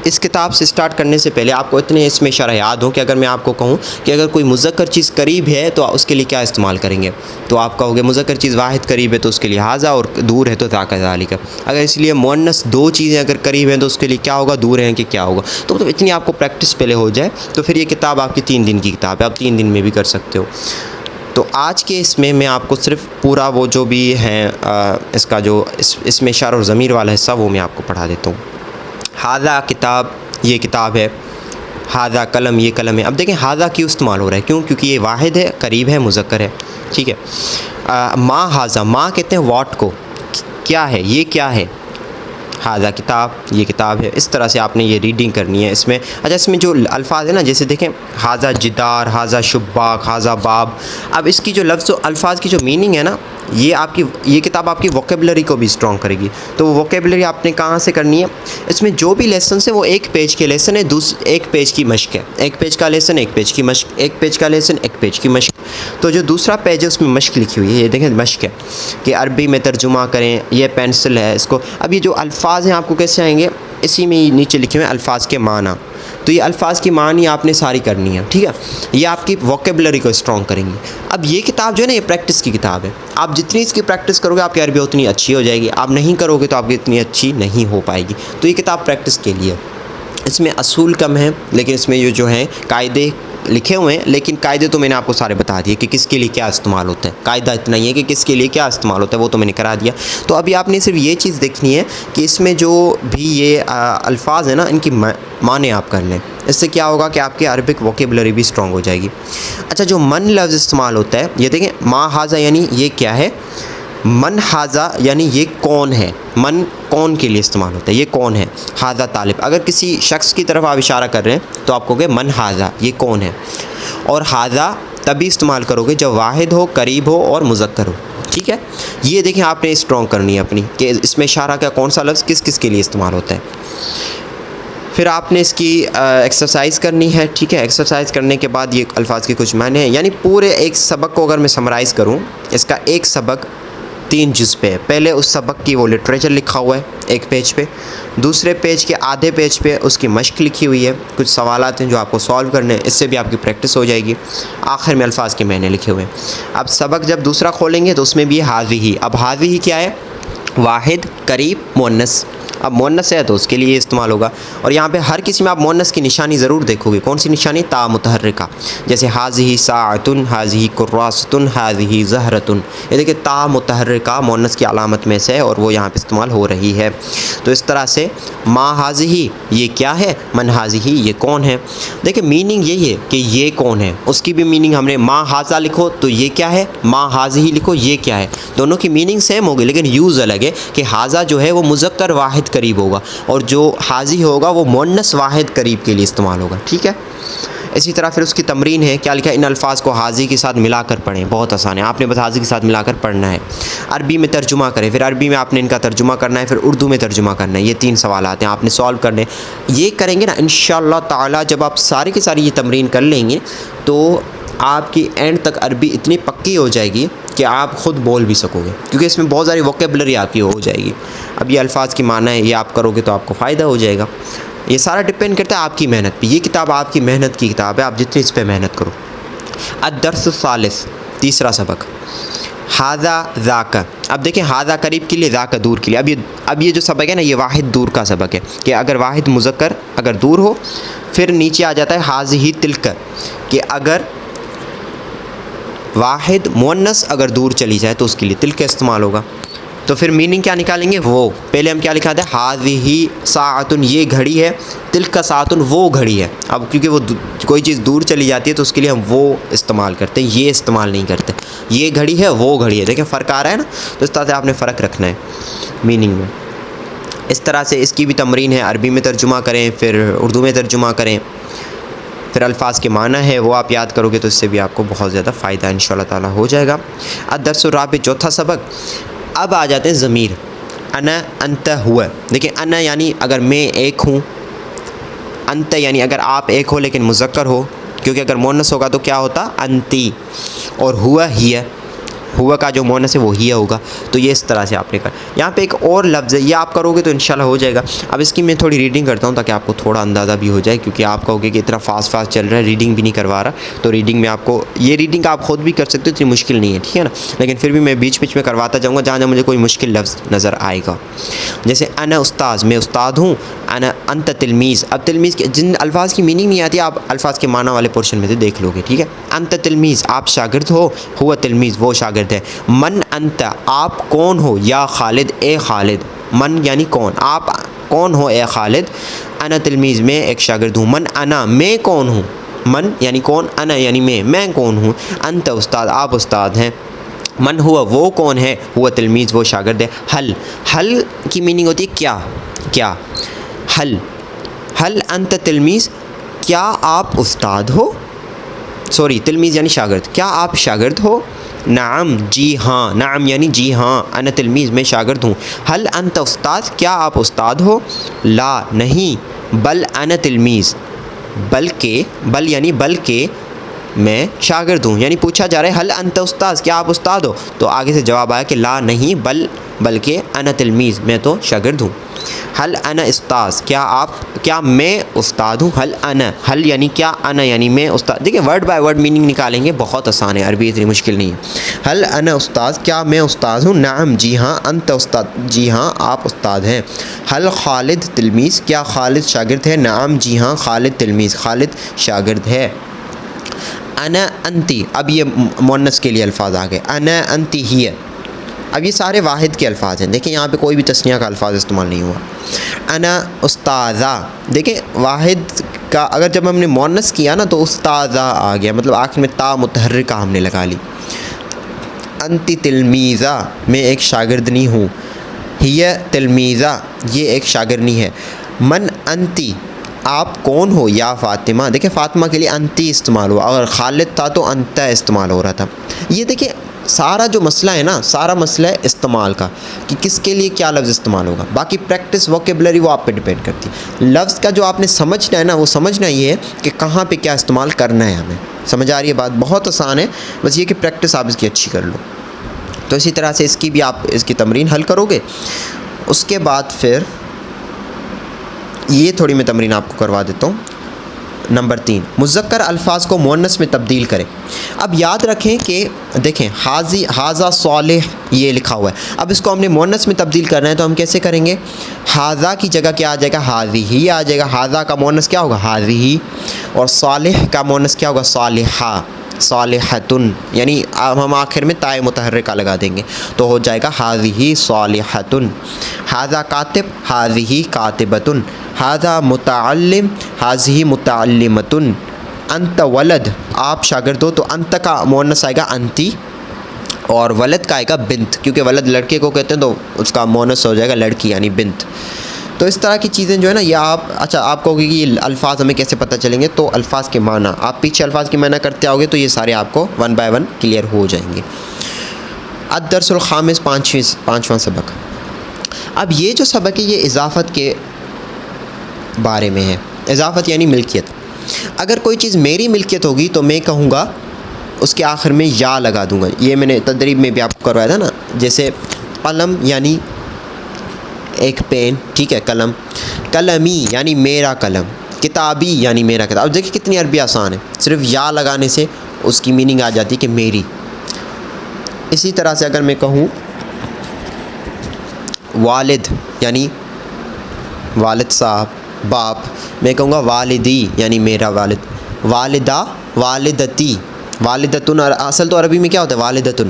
اس کتاب سے سٹارٹ کرنے سے پہلے آپ کو اتنے اس میں اشارہ یاد ہو کہ اگر میں آپ کو کہوں کہ اگر کوئی مذکر چیز قریب ہے تو اس کے لیے کیا استعمال کریں گے, تو آپ کہو گے مذکر چیز واحد قریب ہے تو اس کے لیے ھذا, اور دور ہے تو ذاک ذالک. اگر اس لیے مؤنث 2 چیزیں اگر قریب ہیں تو اس کے لیے کیا ہوگا, دور ہیں کہ کیا ہوگا. تو مطلب اتنی آپ کو پریکٹس پہلے ہو جائے تو پھر یہ کتاب آپ کی 3 دن کی کتاب ہے, آپ 3 دن میں بھی کر سکتے ہو. تو آج کے اس میں آپ کو صرف پورا وہ جو بھی ہیں اس کا جو اس میں اشارہ اور ضمیر والا حصہ وہ میں آپ کو پڑھا دیتا ہوں. ھذا کتاب, یہ کتاب ہے. ھذا قلم, یہ قلم ہے. اب دیکھیں ھذا کیوں استعمال ہو رہا ہے, کیونکہ یہ واحد ہے, قریب ہے, مذکر ہے. ٹھیک ہے. ما ھذا, ما کہتے ہیں واٹ کو, کیا ہے, یہ کیا ہے. ھذا کتاب, یہ کتاب ہے. اس طرح سے آپ نے یہ ریڈنگ کرنی ہے. اس میں اچھا اس میں جو الفاظ ہیں نا, جیسے دیکھیں ھذا جدار, ھذا شباک, ھذا باب. اب اس کی جو لفظ و الفاظ کی جو میننگ ہے نا, یہ کتاب آپ کی ووکیبلری کو بھی اسٹرانگ کرے گی. تو وہ ووکیبلری آپ نے کہاں سے کرنی ہے, اس میں جو بھی لیسنس ہیں وہ 1 پیج کے لیسن ہے, 1 پیج کی مشق ہے. 1 پیج کا لیسن, 1 پیج کی مشق, 1 پیج کا لیسن, 1 پیج کی مشق. تو جو دوسرا پیج ہے اس میں مشق لکھی ہوئی ہے, یہ دیکھیں مشق ہے کہ عربی میں ترجمہ کریں, یہ پینسل ہے اس کو. اب یہ جو الفاظ ہیں آپ کو کیسے آئیں گے, اسی میں نیچے لکھے ہوئے الفاظ کے معنی. تو یہ الفاظ کی معنی آپ نے ساری کرنی ہے. ٹھیک ہے, یہ آپ کی ووکیبلری کو اسٹرانگ کریں گی. اب یہ کتاب جو ہے نا یہ پریکٹس کی کتاب ہے. آپ جتنی اس کی پریکٹس کرو گے آپ کی عربی اتنی اچھی ہو جائے گی, آپ نہیں کرو گے تو آپ کی اتنی اچھی نہیں ہو پائے گی. تو یہ کتاب پریکٹس کے لیے. اس میں اصول کم ہیں لیکن اس میں جو ہیں قاعدے لکھے ہوئے ہیں, لیکن قاعدے تو میں نے آپ کو سارے بتا دیے کہ کس کے لیے کیا استعمال ہوتا ہے. قاعدہ اتنا ہی ہے کہ کس کے لیے کیا استعمال ہوتا ہے, وہ تو میں نے کرا دیا. تو ابھی آپ نے صرف یہ چیز دیکھنی ہے کہ اس میں جو بھی یہ الفاظ ہیں نا ان کی معنی آپ کر لیں. اس سے کیا ہوگا کہ آپ کی عربک ووکیبلری بھی اسٹرانگ ہو جائے گی. اچھا جو من لفظ استعمال ہوتا ہے, یہ دیکھیں ما ھذا یعنی یہ کیا ہے, من ھذا یعنی یہ کون ہے. من کون کے لیے استعمال ہوتا ہے, یہ کون ہے. ھذا طالب, اگر کسی شخص کی طرف آپ اشارہ کر رہے ہیں تو آپ کہو گے من ھذا, یہ کون ہے. اور ھذا تبھی استعمال کرو گے جب واحد ہو, قریب ہو اور مذکر ہو. ٹھیک ہے، یہ دیکھیں آپ نے اسٹرانگ کرنی ہے اپنی کہ اس میں اشارہ کا کون سا لفظ کس کس کے لیے استعمال ہوتا ہے. پھر آپ نے اس کی ایکسرسائز کرنی ہے. ٹھیک ہے، ایکسرسائز کرنے کے بعد یہ الفاظ کے کچھ معنی ہیں. یعنی پورے ایک سبق کو اگر میں سمرائز کروں، اس کا ایک سبق 3 جز پہ ہے. پہلے اس سبق کی وہ لٹریچر لکھا ہوا ہے ایک پیج پہ، دوسرے پیج کے آدھے پیج پہ اس کی مشق لکھی ہوئی ہے، کچھ سوالات ہیں جو آپ کو سالو کرنے ہیں، اس سے بھی آپ کی پریکٹس ہو جائے گی. آخر میں الفاظ کے معنی لکھے ہوئے ہیں. اب سبق جب دوسرا کھولیں گے تو اس میں بھی حاضی. اب حاضی کیا ہے؟ واحد، قریب، مؤنث. اب مؤنث ہے تو اس کے لیے استعمال ہوگا. اور یہاں پہ ہر کسی میں آپ مؤنث کی نشانی ضرور دیکھو گے. کون سی نشانی؟ تا متحرکہ. جیسے حاضی ساعتن، حاضی کراستن، حاضی زہرتن. یہ دیکھیں تا متحرکہ مؤنث کی علامت میں سے ہے اور وہ یہاں پہ استعمال ہو رہی ہے. تو اس طرح سے ما حاضی یہ کیا ہے، من حاضی یہ کون ہے. دیکھیں میننگ یہی ہے کہ یہ کون ہے. اس کی بھی میننگ ہم نے ما حاضہ لکھو تو یہ کیا ہے، ما حاضی لکھو یہ کیا ہے. دونوں کی میننگ سیم ہوگی لیکن یوز الگ ہے کہ حاضہ جو ہے وہ مذکر واحد قریب ہوگا اور جو حاضی ہوگا وہ مؤنث واحد قریب کے لیے استعمال ہوگا. ٹھیک ہے، اسی طرح پھر اس کی تمرین ہے. کیا لکھا ہے؟ ان الفاظ کو حاضی کے ساتھ ملا کر پڑھیں. بہت آسان ہے، آپ نے بس حاضی کے ساتھ ملا کر پڑھنا ہے. عربی میں ترجمہ کریں، پھر عربی میں آپ نے ان کا ترجمہ کرنا ہے، پھر اردو میں ترجمہ کرنا ہے. یہ 3 سوالات ہیں آپ نے سالو کرنے. یہ کریں گے نا انشاءاللہ تعالی، جب آپ ساری کی ساری یہ تمرین کر لیں گے تو آپ کی اینڈ تک عربی اتنی پکی ہو جائے گی کہ آپ خود بول بھی سکو گے، کیونکہ اس میں بہت ساری ووکیبلری آپ کی ہو جائے گی. اب یہ الفاظ کی معنی ہے، یہ آپ کرو گے تو آپ کو فائدہ ہو جائے گا. یہ سارا ڈپینڈ کرتا ہے آپ کی محنت پہ. یہ کتاب آپ کی محنت کی کتاب ہے، آپ جتنی اس پہ محنت کرو. الدرس الثالث، تیسرا سبق، ھذا ذاک. اب دیکھیں ھذا قریب کے لیے، ذاک دور کے لیے. اب یہ جو سبق ہے نا، یہ واحد دور کا سبق ہے کہ اگر واحد مذکر اگر دور ہو، پھر نیچے آ جاتا ہے ھذہ تلک، کہ اگر واحد مؤنث اگر دور چلی جائے تو اس کے لیے تلک استعمال ہوگا. تو پھر میننگ کیا نکالیں گے؟ وہ پہلے ہم کیا لکھا تھا؟ ھذہ ساعتن یہ گھڑی ہے، تلک ساعتن وہ گھڑی ہے. اب کیونکہ وہ کوئی چیز دور چلی جاتی ہے تو اس کے لیے ہم وہ استعمال کرتے ہیں، یہ استعمال نہیں کرتے. یہ گھڑی ہے وہ گھڑی ہے. دیکھیں فرق آ رہا ہے نا، تو اس طرح سے آپ نے فرق رکھنا ہے میننگ میں. اس طرح سے اس کی بھی تمرین ہے. عربی میں ترجمہ کریں، پھر اردو میں ترجمہ کریں، پھر الفاظ کے معنی ہے وہ آپ یاد کرو گے تو اس سے بھی آپ کو بہت زیادہ فائدہ انشاءاللہ تعالی ہو جائے گا. الدرس الرابع، چوتھا سبق. اب آ جاتے ہیں ضمیر. انا، انت، ہوا. دیکھیں انا یعنی اگر میں ایک ہوں، انت یعنی اگر آپ ایک ہو لیکن مذکر ہو، کیونکہ اگر مؤنث ہوگا تو کیا ہوتا؟ انتی. اور ہوا ہی، ہوا کا جو مؤنث ہے وہ ہی ہوگا. تو یہ اس طرح سے آپ نے کر. یہاں پہ ایک اور لفظ ہے، یہ آپ کرو گے تو انشاءاللہ ہو جائے گا. اب اس کی میں تھوڑی ریڈنگ کرتا ہوں تاکہ آپ کو تھوڑا اندازہ بھی ہو جائے، کیونکہ آپ کہو گے کہ اتنا فاسٹ چل رہا ہے، ریڈنگ بھی نہیں کروا رہا. تو ریڈنگ میں آپ کو یہ ریڈنگ آپ خود بھی کر سکتے ہو، اتنی مشکل نہیں ہے. ٹھیک ہے نا، لیکن پھر بھی میں بیچ میں کرواتا جاؤں گا جہاں جہاں مجھے کوئی مشکل لفظ نظر آئے گا. جیسے انا استاذ، میں استاد ہوں. انا، انت تلمیذ. اب تلمیذ کے جن الفاظ کی میننگ نہیں آتی آپ الفاظ کے معنی والے پورشن میں سے دیکھ لو گے. ٹھیک ہے، انت تلمیذ آپ شاگرد ہو، ہوا تلمیذ وہ شاگرد ہے. من انت آپ کون ہو، یا خالد اے خالد. من یعنی کون، آپ کون ہو اے خالد. انا تلمیذ میں ایک شاگرد ہوں. من انا میں کون ہوں، من یعنی کون، انا یعنی میں کون ہوں. انت استاد آپ استاد ہیں. من ہوا وہ کون ہے، ہوا تلمیذ وہ شاگرد ہے. حل کی میننگ ہوتی ہے کیا. حل انت تلمیذ کیا آپ استاد ہو. سوری، تلمیذ یعنی شاگرد، کیا آپ شاگرد ہو. نعم جی ہاں، نعم یعنی جی ہاں. انا تلمیذ میں شاگرد ہوں. حل انت استاد کیا آپ استاد ہو. لا نہیں، بل انا تلمیذ بلکہ، بل یعنی بلکہ میں شاگرد ہوں. یعنی پوچھا جا رہا ہے حل انت استاذ کیا آپ استاد ہو، تو آگے سے جواب آیا کہ لا نہیں، بلکہ انا تلمیذ میں تو شاگرد ہوں. حل انا استاذ کیا میں استاد ہوں. حل یعنی کیا، انا یعنی میں استاد. دیکھیں ورڈ بائی ورڈ میننگ نکالیں گے، بہت آسان ہے، عربی اتنی مشکل نہیں ہے. حل انا استاذ کیا میں استاد ہوں. نعم جی ہاں. انت استاد جی ہاں آپ استاد ہیں. حل خالد تلمیذ کیا خالد شاگرد ہے. نعم جی ہاں خالد تلمیذ خالد شاگرد ہے. انا انتی، اب یہ مؤنث کے لیے الفاظ آ گئے. انا انتی ہی. اب یہ سارے واحد کے الفاظ ہیں. دیکھیں یہاں پہ کوئی بھی تثنیہ کا الفاظ استعمال نہیں ہوا. انا استاذہ، دیکھیں واحد کا اگر جب ہم نے مؤنث کیا نا تو استاذہ آ گیا، مطلب آخر میں تا متحرکہ ہم نے لگا لی. انتی تلمیذہ میں ایک شاگردنی ہوں. ہی تلمیذہ یہ ایک شاگردنی ہے. من انتی آپ کون ہو. یا فاطمہ، دیکھیں فاطمہ کے لیے انتی استعمال ہوا، اگر خالد تھا تو انت استعمال ہو رہا تھا. یہ دیکھیں سارا جو مسئلہ ہے نا، سارا مسئلہ ہے استعمال کا کہ کس کے لیے کیا لفظ استعمال ہوگا. باقی پریکٹس ووکیبلری وہ آپ پہ ڈپینڈ کرتی ہے. لفظ کا جو آپ نے سمجھنا ہے نا، وہ سمجھنا یہ ہے کہ کہاں پہ کیا استعمال کرنا ہے ہمیں. سمجھ آ رہی ہے بات؟ بہت آسان ہے، بس یہ کہ پریکٹس آپ اس کی اچھی کر لو. تو اسی طرح سے اس کی بھی آپ اس کی تمرین حل کرو گے. اس کے بعد پھر یہ تھوڑی میں تمرین آپ کو کروا دیتا ہوں. نمبر 3، مذکر الفاظ کو مؤنث میں تبدیل کریں. اب یاد رکھیں کہ دیکھیں حاذا صالح یہ لکھا ہوا ہے. اب اس کو ہم نے مؤنث میں تبدیل کرنا ہے تو ہم کیسے کریں گے؟ حاذا کی جگہ کیا آ جائے گا؟ حاذیہ آ جائے گا. حاذا کا مؤنث کیا ہوگا؟ حاذیہ. اور صالح کا مؤنث کیا ہوگا؟ صالحہ. صالحۃن، یعنی ہم آخر میں تائے متحرکہ لگا دیں گے تو ہو جائے گا حاذیہ صالحۃن. حاذا کاتب، حاذیہ کاتبۃن. حاذا متعلم، حاذیہ متعلمۃن. انت ولد، آپ شاگرد ہو تو انت کا مؤنث آئے گا انتی، اور ولد کا آئے گا بنت، کیونکہ ولد لڑکے کو کہتے ہیں تو اس کا مؤنث ہو جائے گا لڑکی یعنی بنت. تو اس طرح کی چیزیں جو ہے نا یہ آپ کہو گے کہ یہ الفاظ ہمیں کیسے پتہ چلیں گے؟ تو الفاظ کے معنی آپ پیچھے الفاظ کے معنی کرتے آؤ گے تو یہ سارے آپ کو 1 بائی 1 کلیئر ہو جائیں گے. الدرس الخامس، پانچواں سبق. اب یہ جو سبق ہے یہ اضافت کے بارے میں ہے. اضافت یعنی ملکیت. اگر کوئی چیز میری ملکیت ہوگی تو میں کہوں گا اس کے آخر میں یا لگا دوں گا. یہ میں نے تدریب میں بھی آپ کو کروایا تھا نا. جیسے قلم یعنی ایک پین، ٹھیک ہے، قلم. قلمی یعنی میرا قلم. کتابی یعنی میرا کتاب. اب دیکھیں کتنی عربی آسان ہے، صرف یا لگانے سے اس کی میننگ آ جاتی ہے کہ میری. اسی طرح سے اگر میں کہوں والد یعنی والد صاحب، باپ، میں کہوں گا والدی یعنی میرا والد. والدہ، والدتی، والدتن. اصل تو عربی میں کیا ہوتا ہے؟ والدتن.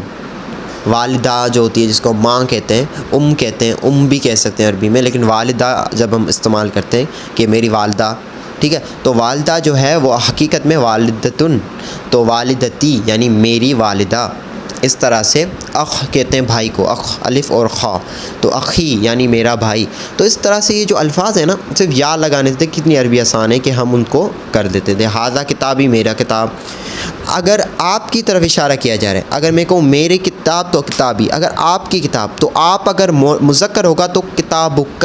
والدہ جو ہوتی ہے جس کو ماں کہتے ہیں، کہتے ہیں، بھی کہہ سکتے ہیں عربی میں، لیکن والدہ جب ہم استعمال کرتے ہیں کہ میری والدہ، ٹھیک ہے، تو والدہ جو ہے وہ حقیقت میں والدتن. تو والدتی یعنی میری والدہ. اس طرح سے اخ کہتے ہیں بھائی کو، اخ الف اور خا، تو اخی یعنی میرا بھائی. تو اس طرح سے یہ جو الفاظ ہیں نا صرف یا لگانے سے کتنی عربی آسان ہے کہ ہم ان کو کر دیتے تھے. حاذا کتابی، میرا کتاب. اگر آپ کی طرف اشارہ کیا جا رہا ہے، اگر میں کہوں میری کتاب تو کتابی. اگر آپ کی کتاب تو آپ اگر مذکر ہوگا تو کتابک،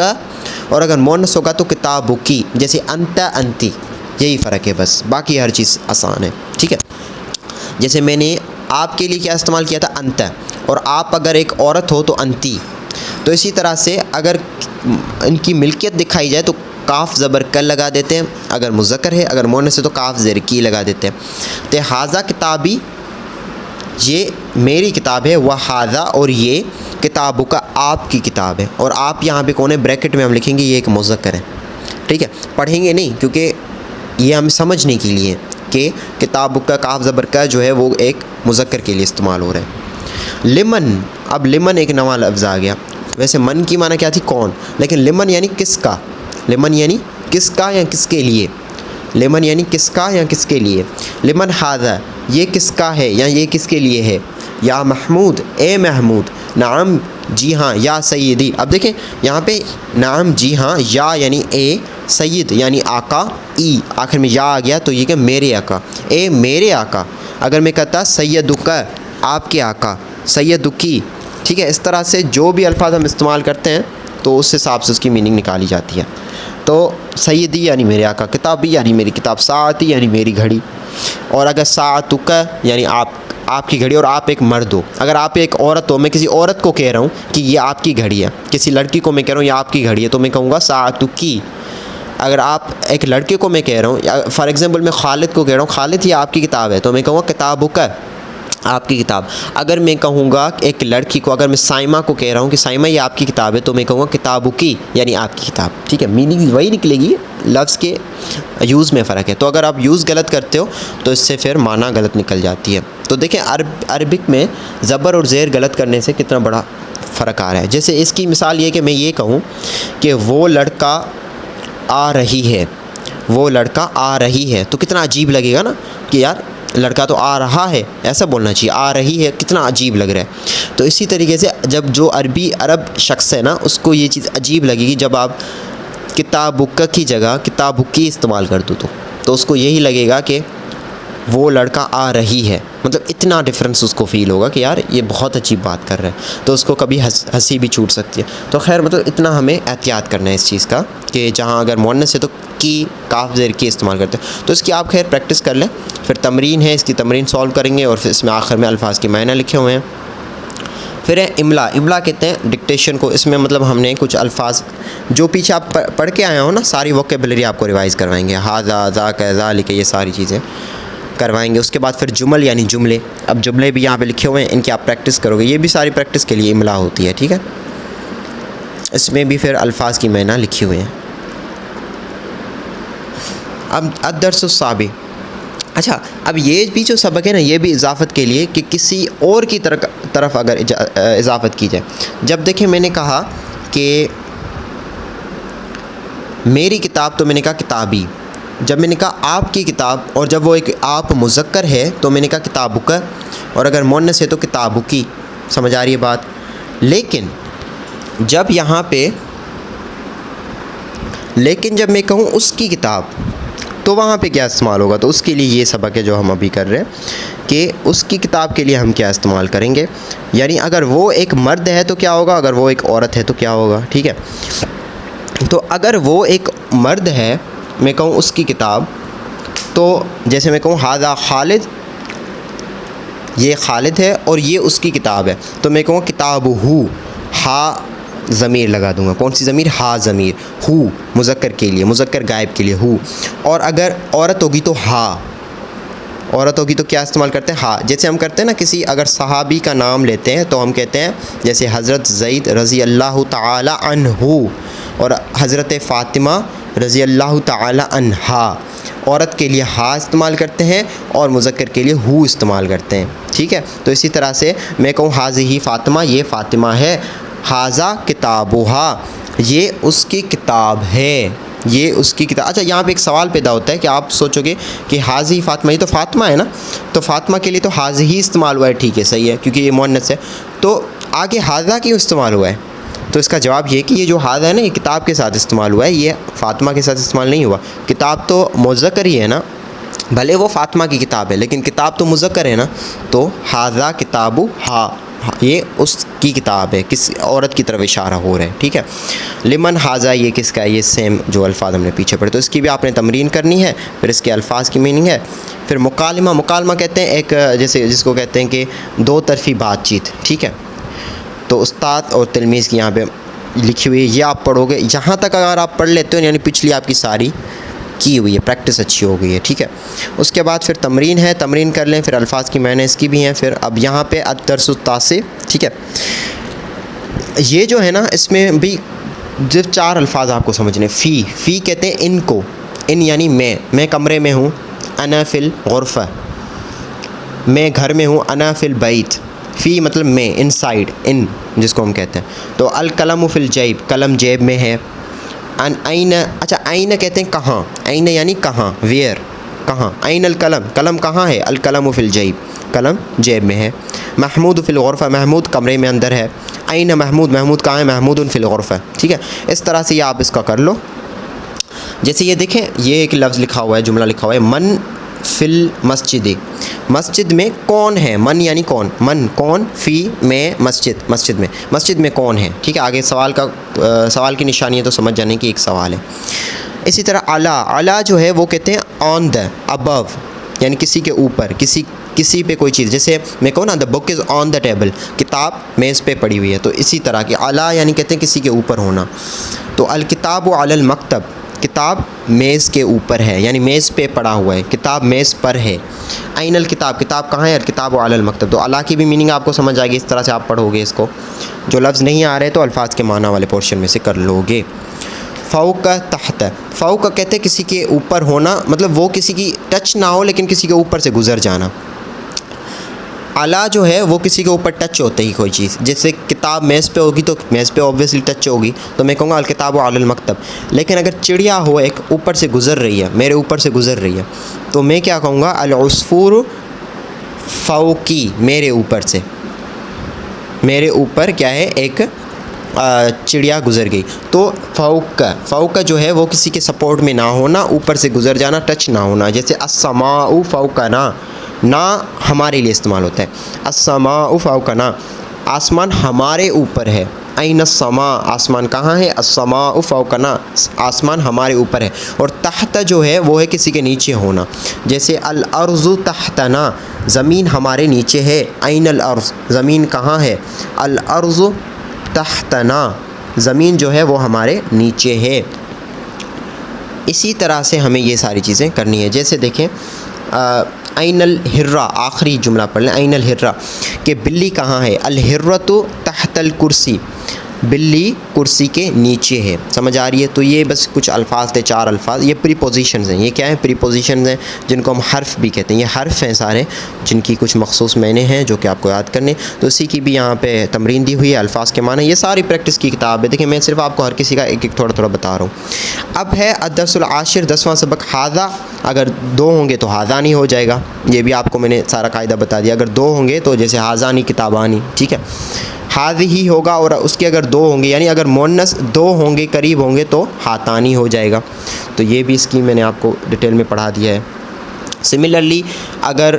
اور اگر مؤنث ہوگا تو کتابکی. جیسے انت انتی، یہی فرق ہے بس، باقی ہر چیز آسان ہے، ٹھیک ہے. جیسے میں نے آپ کے لیے کیا استعمال کیا تھا؟ انت. اور آپ اگر ایک عورت ہو تو انتی. تو اسی طرح سے اگر ان کی ملکیت دکھائی جائے تو کاف زبر کل لگا دیتے ہیں اگر مذکر ہے، اگر مؤنث ہے تو کاف زیر کی لگا دیتے ہیں. تو حاذا کتابی، یہ میری کتاب ہے. وہ حاذا، اور یہ کتابوں کا آپ کی کتاب ہے. اور آپ یہاں پہ کون ہے؟ بریکٹ میں ہم لکھیں گے یہ ایک مذکر ہے، ٹھیک ہے. پڑھیں گے نہیں کیونکہ یہ ہم سمجھنے کے لیے کہ کتابوں کا کاف زبر کا جو ہے وہ ایک مذکر کے لیے استعمال ہو رہا ہے. لمن، اب لمن ایک نواں لفظ آ گیا. ویسے من کی معنی کیا تھی؟ کون، لیکن لمن یعنی کس کا. لمن یعنی کس کا یا کس کے لیے. لمن یعنی کس کا یا کس کے لیے. لمن حاذا، یہ کس کا ہے یا یہ کس کے لیے ہے. یا محمود، اے محمود. نعم، جی ہاں. یا سیدی. اب دیکھیں یہاں پہ نعم جی ہاں، یا یعنی اے، سید یعنی آقا، ای آخر میں یا آ گیا تو یہ کہ میرے آقا، اے میرے آقا. اگر میں کہتا سیدک، آپ کے آقا، سیدکی، ٹھیک ہے. اس طرح سے جو بھی الفاظ ہم استعمال کرتے ہیں تو اس حساب سے اس کی میننگ نکالی جاتی ہے. تو سیدی یعنی میرے آقا، کتابی یعنی میری کتاب، ساعتی یعنی میری گھڑی. اور اگر ساعتک یعنی آپ کی گھڑی، اور آپ ایک مرد ہو. اگر آپ ایک عورت ہو، میں کسی عورت کو کہہ رہا ہوں کہ یہ آپ کی گھڑی ہے، کسی لڑکی کو میں کہہ رہا ہوں یہ آپ کی گھڑی ہے، تو میں کہوں گا ساعتکی. اگر آپ ایک لڑکے کو میں کہہ رہا ہوں، فار ایگزامپل میں خالد کو کہہ رہا ہوں خالد یہ آپ کی کتاب ہے، تو میں کہوں گا کتابک، آپ کی کتاب. اگر میں کہوں گا ایک لڑکی کو، اگر میں سائمہ کو کہہ رہا ہوں کہ سائمہ یہ آپ کی کتاب ہے، تو میں کہوں گا کتابکی یعنی آپ کی کتاب، ٹھیک ہے. میننگ وہی نکلے گی، لفظ کے یوز میں فرق ہے. تو اگر آپ یوز غلط کرتے ہو تو اس سے پھر معنی غلط نکل جاتی ہے. تو دیکھیں عربک میں زبر اور زیر غلط کرنے سے کتنا بڑا فرق آ رہا ہے. جیسے اس کی مثال یہ کہ میں یہ کہوں کہ وہ لڑکا آ رہی ہے، وہ لڑکا آ رہی ہے، تو کتنا عجیب لگے گا نا کہ یار لڑکا تو آ رہا ہے، ایسا بولنا چاہیے. آ رہی ہے کتنا عجیب لگ رہا ہے. تو اسی طریقے سے جب جو عرب شخص ہے نا اس کو یہ چیز عجیب لگے گی جب آپ کتابک کی جگہ کتابکی استعمال کر دو تو اس کو یہی لگے گا کہ وہ لڑکا آ رہی ہے، مطلب اتنا ڈفرینس اس کو فیل ہوگا کہ یار یہ بہت عجیب بات کر رہا ہے، تو اس کو کبھی ہنسی بھی چھوٹ سکتی ہے. تو خیر مطلب اتنا ہمیں احتیاط کرنا ہے اس چیز کا کہ جہاں اگر مؤنث ہے تو کی، کاف زیر کی استعمال کرتے ہیں. تو اس کی آپ خیر پریکٹس کر لیں. پھر تمرین ہے، اس کی تمرین سولو کریں گے اور پھر اس میں آخر میں الفاظ کے معنی لکھے ہوئے ہیں. پھر ہے املا. املا کہتے ہیں ڈکٹیشن کو. اس میں مطلب ہم نے کچھ الفاظ جو پیچھے آپ پڑھ کے آئے ہو نا، ساری ووکیبلری آپ کو ریوائز کروائیں گے. ہاذا، ذاک، ذالک، یہ ساری چیزیں کروائیں گے. اس کے بعد پھر جمل یعنی جملے. اب جملے بھی یہاں پہ لکھے ہوئے ہیں، ان کی آپ پریکٹس کرو گے. یہ بھی ساری پریکٹس کے لیے املا ہوتی ہے، ٹھیک ہے. اس میں بھی پھر الفاظ کی معنی لکھی ہوئے ہیں. اب الدرس السابع. اچھا، اب یہ بھی جو سبق ہے نا، یہ بھی اضافت کے لیے کہ کسی اور کی طرف اگر اضافت کی جائے. جب دیکھیں میں نے کہا کہ میری کتاب، تو میں نے کہا کتابی. جب میں نے کہا آپ کی کتاب، اور جب وہ ایک آپ مذکر ہے تو میں نے کہا کتابک، اور اگر مؤنث ہے تو کتابکی. سمجھ آ رہی ہے بات؟ لیکن جب یہاں پہ جب میں کہوں اس کی کتاب، تو وہاں پہ کیا استعمال ہوگا؟ تو اس کے لیے یہ سبق ہے جو ہم ابھی کر رہے ہیں کہ اس کی کتاب کے لیے ہم کیا استعمال کریں گے. یعنی اگر وہ ایک مرد ہے تو کیا ہوگا، اگر وہ ایک عورت ہے تو کیا ہوگا، ٹھیک ہے. تو اگر وہ ایک مرد ہے، میں کہوں اس کی کتاب، تو جیسے میں کہوں ھذا خالد، یہ خالد ہے اور یہ اس کی کتاب ہے، تو میں کہوں کتابہ. ہا ضمیر لگا دوں گا. کون سی ضمیر؟ ہا ضمیر. ہو مذکر کے لیے، مذکر غائب کے لیے ہو. اور اگر عورت ہوگی تو ہا. عورت ہوگی تو کیا استعمال کرتے ہیں؟ ہا. جیسے ہم کرتے ہیں نا، کسی اگر صحابی کا نام لیتے ہیں تو ہم کہتے ہیں جیسے حضرت زید رضی اللہ تعالی عنہ، اور حضرت فاطمہ رضی اللہ تعالی عنہا. عورت کے لیے ہا استعمال کرتے ہیں اور مذکر کے لیے ہو استعمال کرتے ہیں، ٹھیک ہے. تو اسی طرح سے میں کہوں حاذہ فاطمہ، یہ فاطمہ ہے. ھذا کتابھا، یہ اس کی کتاب ہے، یہ اس کی کتاب. اچھا، یہاں پہ ایک سوال پیدا ہوتا ہے کہ آپ سوچو گے کہ حاذہ فاطمہ، یہ تو فاطمہ ہے نا، تو فاطمہ کے لیے تو حاذہ ہی استعمال ہوا ہے، ٹھیک ہے، صحیح ہے، کیونکہ یہ مؤنث ہے. تو آگے ھذا کیوں استعمال ہوا ہے؟ تو اس کا جواب یہ کہ یہ جو ھذا ہے نا، یہ کتاب کے ساتھ استعمال ہوا ہے، یہ فاطمہ کے ساتھ استعمال نہیں ہوا. کتاب تو مذکر ہی ہے نا، بھلے وہ فاطمہ کی کتاب ہے لیکن کتاب تو مذکر ہے نا. تو ھذا کتابھا، یہ اس کی کتاب ہے، کس عورت کی طرف اشارہ ہو رہا ہے، ٹھیک ہے. لمن ھذا، یہ کس کا ہے؟ یہ سیم جو الفاظ ہم نے پیچھے پڑھے. تو اس کی بھی آپ نے تمرین کرنی ہے. پھر اس کے الفاظ کی میننگ ہے. پھر مکالمہ. مکالمہ کہتے ہیں ایک جیسے جس کو کہتے ہیں کہ دو طرفی بات چیت، ٹھیک ہے. تو استاد اور تلمیذ کی یہاں پہ لکھی ہوئی ہے، یہ آپ پڑھو گے. یہاں تک اگر آپ پڑھ لیتے ہو، یعنی پچھلی آپ کی ساری کی ہوئی ہے، پریکٹس اچھی ہو گئی ہے، ٹھیک ہے. اس کے بعد پھر تمرین ہے، تمرین کر لیں. پھر الفاظ کی معنی اس کی بھی ہیں. پھر اب یہاں پہ الدرس التاسع، ٹھیک ہے. یہ جو ہے نا، اس میں بھی صرف 4 الفاظ آپ کو سمجھنے. فی کہتے ہیں ان کو. ان یعنی میں کمرے میں ہوں. انا فی الغرفہ، میں گھر میں ہوں. انا فی البیت. فی مطلب میں، ان سائڈ، ان جس کو ہم کہتے ہیں. تو القلم فی الجیب، قلم جیب میں ہے. این، اچھا این کہتے ہیں کہاں. این یعنی کہاں، ویئر، کہاں. این القلم، قلم کہاں ہے؟ القلم فی الجیب، قلم جیب میں ہے. محمود فی الغرفہ، محمود کمرے میں اندر ہے. این محمود، محمود کہاں ہے؟ محمود فی الغرفہ، ٹھیک ہے. اس طرح سے یہ آپ اس کا کر لو. جیسے یہ دیکھیں، یہ ایک لفظ لکھا ہوا ہے، جملہ لکھا ہوا ہے، من فی المسجد، مسجد میں کون ہے. من یعنی کون، من کون، فی میں، مسجد، مسجد میں، مسجد میں کون ہے، ٹھیک ہے. آگے سوال کی نشانی ہے تو سمجھ جانے کی ایک سوال ہے. اسی طرح اعلیٰ. اعلیٰ جو ہے وہ کہتے ہیں آن دا، ابو، یعنی کسی کے اوپر، کسی پہ کوئی چیز. جیسے میں کہوں نا دا بک از آن دا ٹیبل، کتاب میز پہ پڑی ہوئی ہے. تو اسی طرح کہ اعلیٰ یعنی کہتے ہیں کسی کے اوپر ہونا. تو الکتاب علی المکتب، کتاب میز کے اوپر ہے، یعنی میز پہ پڑا ہوا ہے، کتاب میز پر ہے. این الکتاب، کتاب کہاں ہے؟ الکتاب علی المکتب. تو اعلیٰ کی بھی میننگ آپ کو سمجھ آئے گی. اس طرح سے آپ پڑھو گے اس کو. جو لفظ نہیں آ رہے تو الفاظ کے معنی والے پورشن میں سے کر لو گے. فوق تحت. فوق کہتے ہیں کسی کے اوپر ہونا، مطلب وہ کسی کی ٹچ نہ ہو لیکن کسی کے اوپر سے گزر جانا. اعلیٰ جو ہے وہ کسی کے اوپر ٹچ ہوتے ہی کوئی چیز. جیسے کتاب میز پہ ہوگی تو میز پہ اوبویسلی ٹچ ہوگی، تو میں کہوں گا الکتاب علی المکتب. لیکن اگر چڑیا ہو ایک اوپر سے گزر رہی ہے، میرے اوپر سے گزر رہی ہے، تو میں کیا کہوں گا؟ العصفور فوقی، میرے اوپر سے. میرے اوپر کیا ہے؟ ایک چڑیا گزر گئی. تو فوق جو ہے وہ کسی کے سپورٹ میں نہ ہونا, اوپر سے گزر جانا, ٹچ نہ ہونا. جیسے السماء فوقنا, نا ہمارے لیے استعمال ہوتا ہے. السماء فوقنا, آسمان ہمارے اوپر ہے. این السماء, آسمان کہاں ہے؟ السماء فوقنا, آسمان ہمارے اوپر ہے. اور تحت جو ہے وہ ہے کسی کے نیچے ہونا. جیسے الارض تحتنا, زمین ہمارے نیچے ہے. این الارض, زمین کہاں ہے؟ الارض تحتنا, زمین جو ہے وہ ہمارے نیچے ہے. اسی طرح سے ہمیں یہ ساری چیزیں کرنی ہے. جیسے دیکھیں این الحرہ, آخری جملہ پڑھ لیں. این الحرہ, کہ بلی کہاں ہے؟ الحرۃ تحت الکرسی, بلی کرسی کے نیچے ہے. سمجھ آ رہی ہے؟ تو یہ بس کچھ الفاظ تھے, 4 الفاظ. یہ پریپوزیشنز ہیں. یہ کیا ہیں؟ پریپوزیشنز ہیں, جن کو ہم حرف بھی کہتے ہیں. یہ حرف ہیں سارے, جن کی کچھ مخصوص معنی ہیں جو کہ آپ کو یاد کرنے. تو اسی کی بھی یہاں پہ تمرین دی ہوئی ہے, الفاظ کے معنی. یہ ساری پریکٹس کی کتاب ہے. دیکھیں میں صرف آپ کو ہر کسی کا ایک ایک تھوڑا تھوڑا بتا رہا ہوں. اب ہے الدرس العاشر, 10واں سبق. ہاذا, اگر 2 ہوں گے تو ہاذانی ہو جائے گا. یہ بھی آپ کو میں نے سارا قاعدہ بتا دیا. اگر 2 ہوں گے تو جیسے ہاذانی کتابانی, ٹھیک ہے. ہاذی ہوگا, اور اس کے اگر 2 ہوں گے, یعنی اگر مؤنث 2 ہوں گے, قریب ہوں گے, تو ہاتانی ہو جائے گا. تو یہ بھی اس کی میں نے آپ کو ڈیٹیل میں پڑھا دیا ہے. سملرلی اگر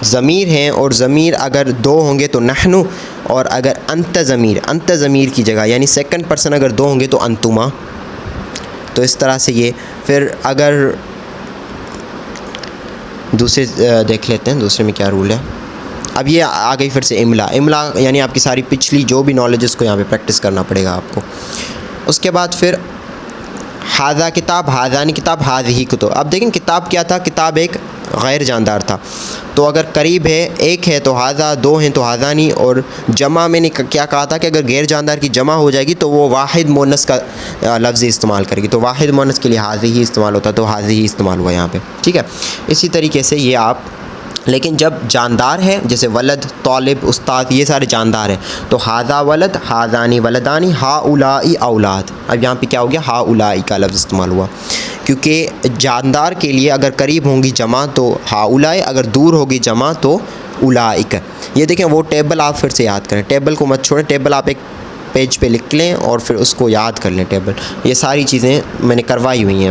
ضمیر ہیں اور ضمیر اگر 2 ہوں گے تو نحنو, اور اگر انت ضمیر کی جگہ یعنی سیکنڈ پرسن اگر 2 ہوں گے تو انتما. تو اس طرح سے یہ. پھر اگر دوسرے دیکھ لیتے ہیں دوسرے میں کیا رول ہے. اب یہ آ گئی پھر سے املا یعنی آپ کی ساری پچھلی جو بھی نالجز کو یہاں پہ پریکٹس کرنا پڑے گا آپ کو. اس کے بعد پھر ہاذا کتاب, ہاذانی کتاب, ہاذہی کتب. اب دیکھیں کتاب کیا تھا؟ کتاب ایک غیر جاندار تھا. تو اگر قریب ہے 1 ہے تو ہاذا, 2 ہیں تو ہاذانی. اور جمع میں نے کیا کہا تھا کہ اگر غیر جاندار کی جمع ہو جائے گی تو وہ واحد مؤنث کا لفظ استعمال کرے گی. تو واحد مؤنث کے لیے ہاذہی استعمال ہوتا ہے, تو ہاذہی استعمال ہوا یہاں پہ, ٹھیک ہے. اسی طریقے سے یہ آپ, لیکن جب جاندار ہے جیسے ولد, طالب, استاد, یہ سارے جاندار ہیں, تو ہاذا ولد, ہاذانی ولدانی, ہاؤلائی اولاد. اب یہاں پہ کیا ہو گیا؟ ہاؤلائی کا لفظ استعمال ہوا, کیونکہ جاندار کے لیے اگر قریب ہوں گی جمع تو ہاؤلائی, اگر دور ہوگی جمع تو اولائک. یہ دیکھیں وہ ٹیبل آپ پھر سے یاد کریں, ٹیبل کو مت چھوڑیں. ٹیبل آپ ایک پیج پہ لکھ لیں اور پھر اس کو یاد کر لیں. ٹیبل یہ ساری چیزیں میں نے کروائی ہوئی ہیں,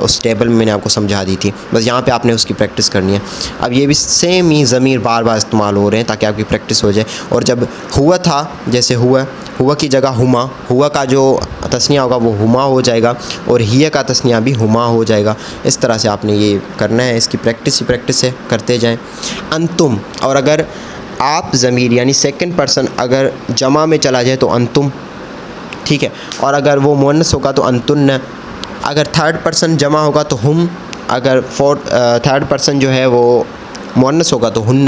اس ٹیبل میں نے آپ کو سمجھا دی تھی, بس یہاں پہ آپ نے اس کی پریکٹس کرنی ہے. اب یہ بھی سیم ہی ضمیر بار بار استعمال ہو رہے ہیں تاکہ آپ کی پریکٹس ہو جائے. اور جب ہوا تھا, جیسے ہوا کی جگہ ہوا کا جو تسنیہ ہوگا وہ ہما ہو جائے گا, اور ہیہ کا تسنیہ بھی ہما ہو جائے گا. اس طرح سے آپ نے یہ کرنا ہے, اس کی پریکٹس ہے, کرتے جائیں. انتم, اور اگر آپ ضمیر یعنی سیکنڈ پرسن اگر جمع میں چلا جائے تو انتم, ٹھیک ہے. اور اگر وہ مؤنث ہوگا تو انتن. اگر تھرڈ پرسن جمع ہوگا تو ہم, اگر تھرڈ پرسن جو ہے وہ مؤنث ہوگا تو ہن.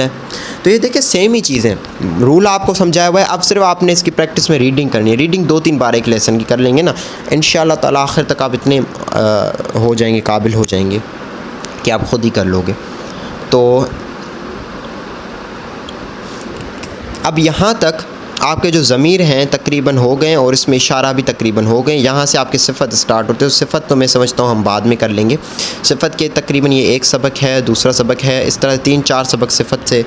تو یہ دیکھیں سیم ہی چیزیں, رول آپ کو سمجھایا ہوا ہے. اب صرف آپ نے اس کی پریکٹس میں ریڈنگ کرنی ہے. ریڈنگ 2-3 بار ایک لیسن کی کر لیں گے نا, انشاءاللہ تعالی آخر تک آپ اتنے ہو جائیں گے, قابل ہو جائیں گے کہ آپ خود ہی کر لو گے. تو اب یہاں تک آپ کے جو ضمیر ہیں تقریباً ہو گئے, اور اس میں اشارہ بھی تقریباً ہو گئے. یہاں سے آپ کے صفت اسٹارٹ ہوتے ہیں. صفت تو میں سمجھتا ہوں ہم بعد میں کر لیں گے. صفت کے تقریباً یہ 1 سبق ہے, دوسرا سبق ہے, اس طرح 3-4 سبق صفت سے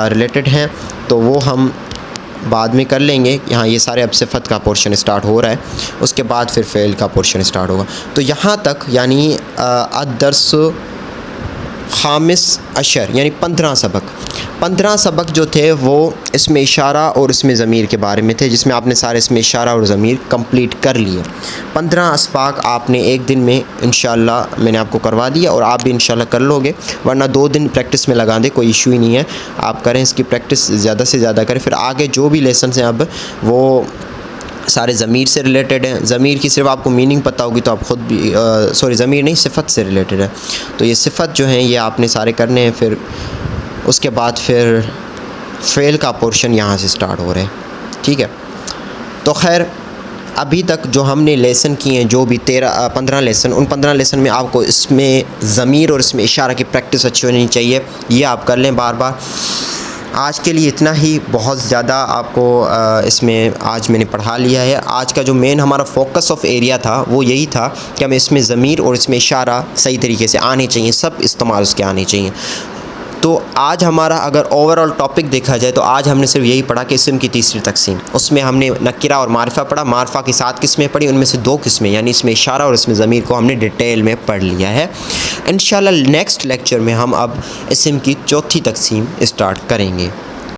ریلیٹڈ ہیں, تو وہ ہم بعد میں کر لیں گے. یہاں یہ سارے اب صفت کا پورشن اسٹارٹ ہو رہا ہے, اس کے بعد پھر فعل کا پورشن اسٹارٹ ہوگا. تو یہاں تک یعنی الدرس 15 یعنی 15 سبق جو تھے وہ اس میں اشارہ اور اس میں ضمیر کے بارے میں تھے, جس میں آپ نے سارے اس میں اشارہ اور ضمیر کمپلیٹ کر لیے. 15 اسباق آپ نے 1 دن میں انشاءاللہ میں نے آپ کو کروا دیا, اور آپ بھی انشاءاللہ کر لو گے, ورنہ 2 دن پریکٹس میں لگا دیں, کوئی ایشو ہی نہیں ہے. آپ کریں اس کی پریکٹس زیادہ سے زیادہ کریں. پھر آگے جو بھی لیسنس ہیں اب وہ سارے ضمیر سے ریلیٹڈ ہیں. ضمیر کی صرف آپ کو میننگ پتہ ہوگی تو آپ خود بھی ضمیر نہیں, صفت سے ریلیٹڈ ہے. تو یہ صفت جو ہیں یہ آپ نے سارے کرنے ہیں. پھر اس کے بعد پھر فعل کا پورشن یہاں سے سٹارٹ ہو رہا ہے, ٹھیک ہے. تو خیر ابھی تک جو ہم نے لیسن کیے ہیں, جو بھی 15 لیسن, ان 15 لیسن میں آپ کو اس میں ضمیر اور اس میں اشارہ کی پریکٹس اچھی ہونی چاہیے. یہ آپ کر لیں بار بار. آج کے لیے اتنا ہی, بہت زیادہ آپ کو اس میں آج میں نے پڑھا لیا ہے. آج کا جو مین ہمارا فوکس آف ایریا تھا وہ یہی تھا کہ ہمیں اس میں ضمیر اور اس میں اشارہ صحیح طریقے سے آنے چاہیے, سب استعمال اس کے آنے چاہیے. تو آج ہمارا اگر اوور آل ٹاپک دیکھا جائے تو آج ہم نے صرف یہی پڑھا کہ اسم کی تیسری تقسیم. اس میں ہم نے نکرہ اور معرفہ پڑھا. معرفہ کی 7 قسمیں پڑھی, ان میں سے 2 قسمیں یعنی اس میں اشارہ اور اس میں ضمیر کو ہم نے ڈیٹیل میں پڑھ لیا ہے. انشاءاللہ نیکسٹ لیکچر میں ہم اب اسم کی چوتھی تقسیم اسٹارٹ کریں گے.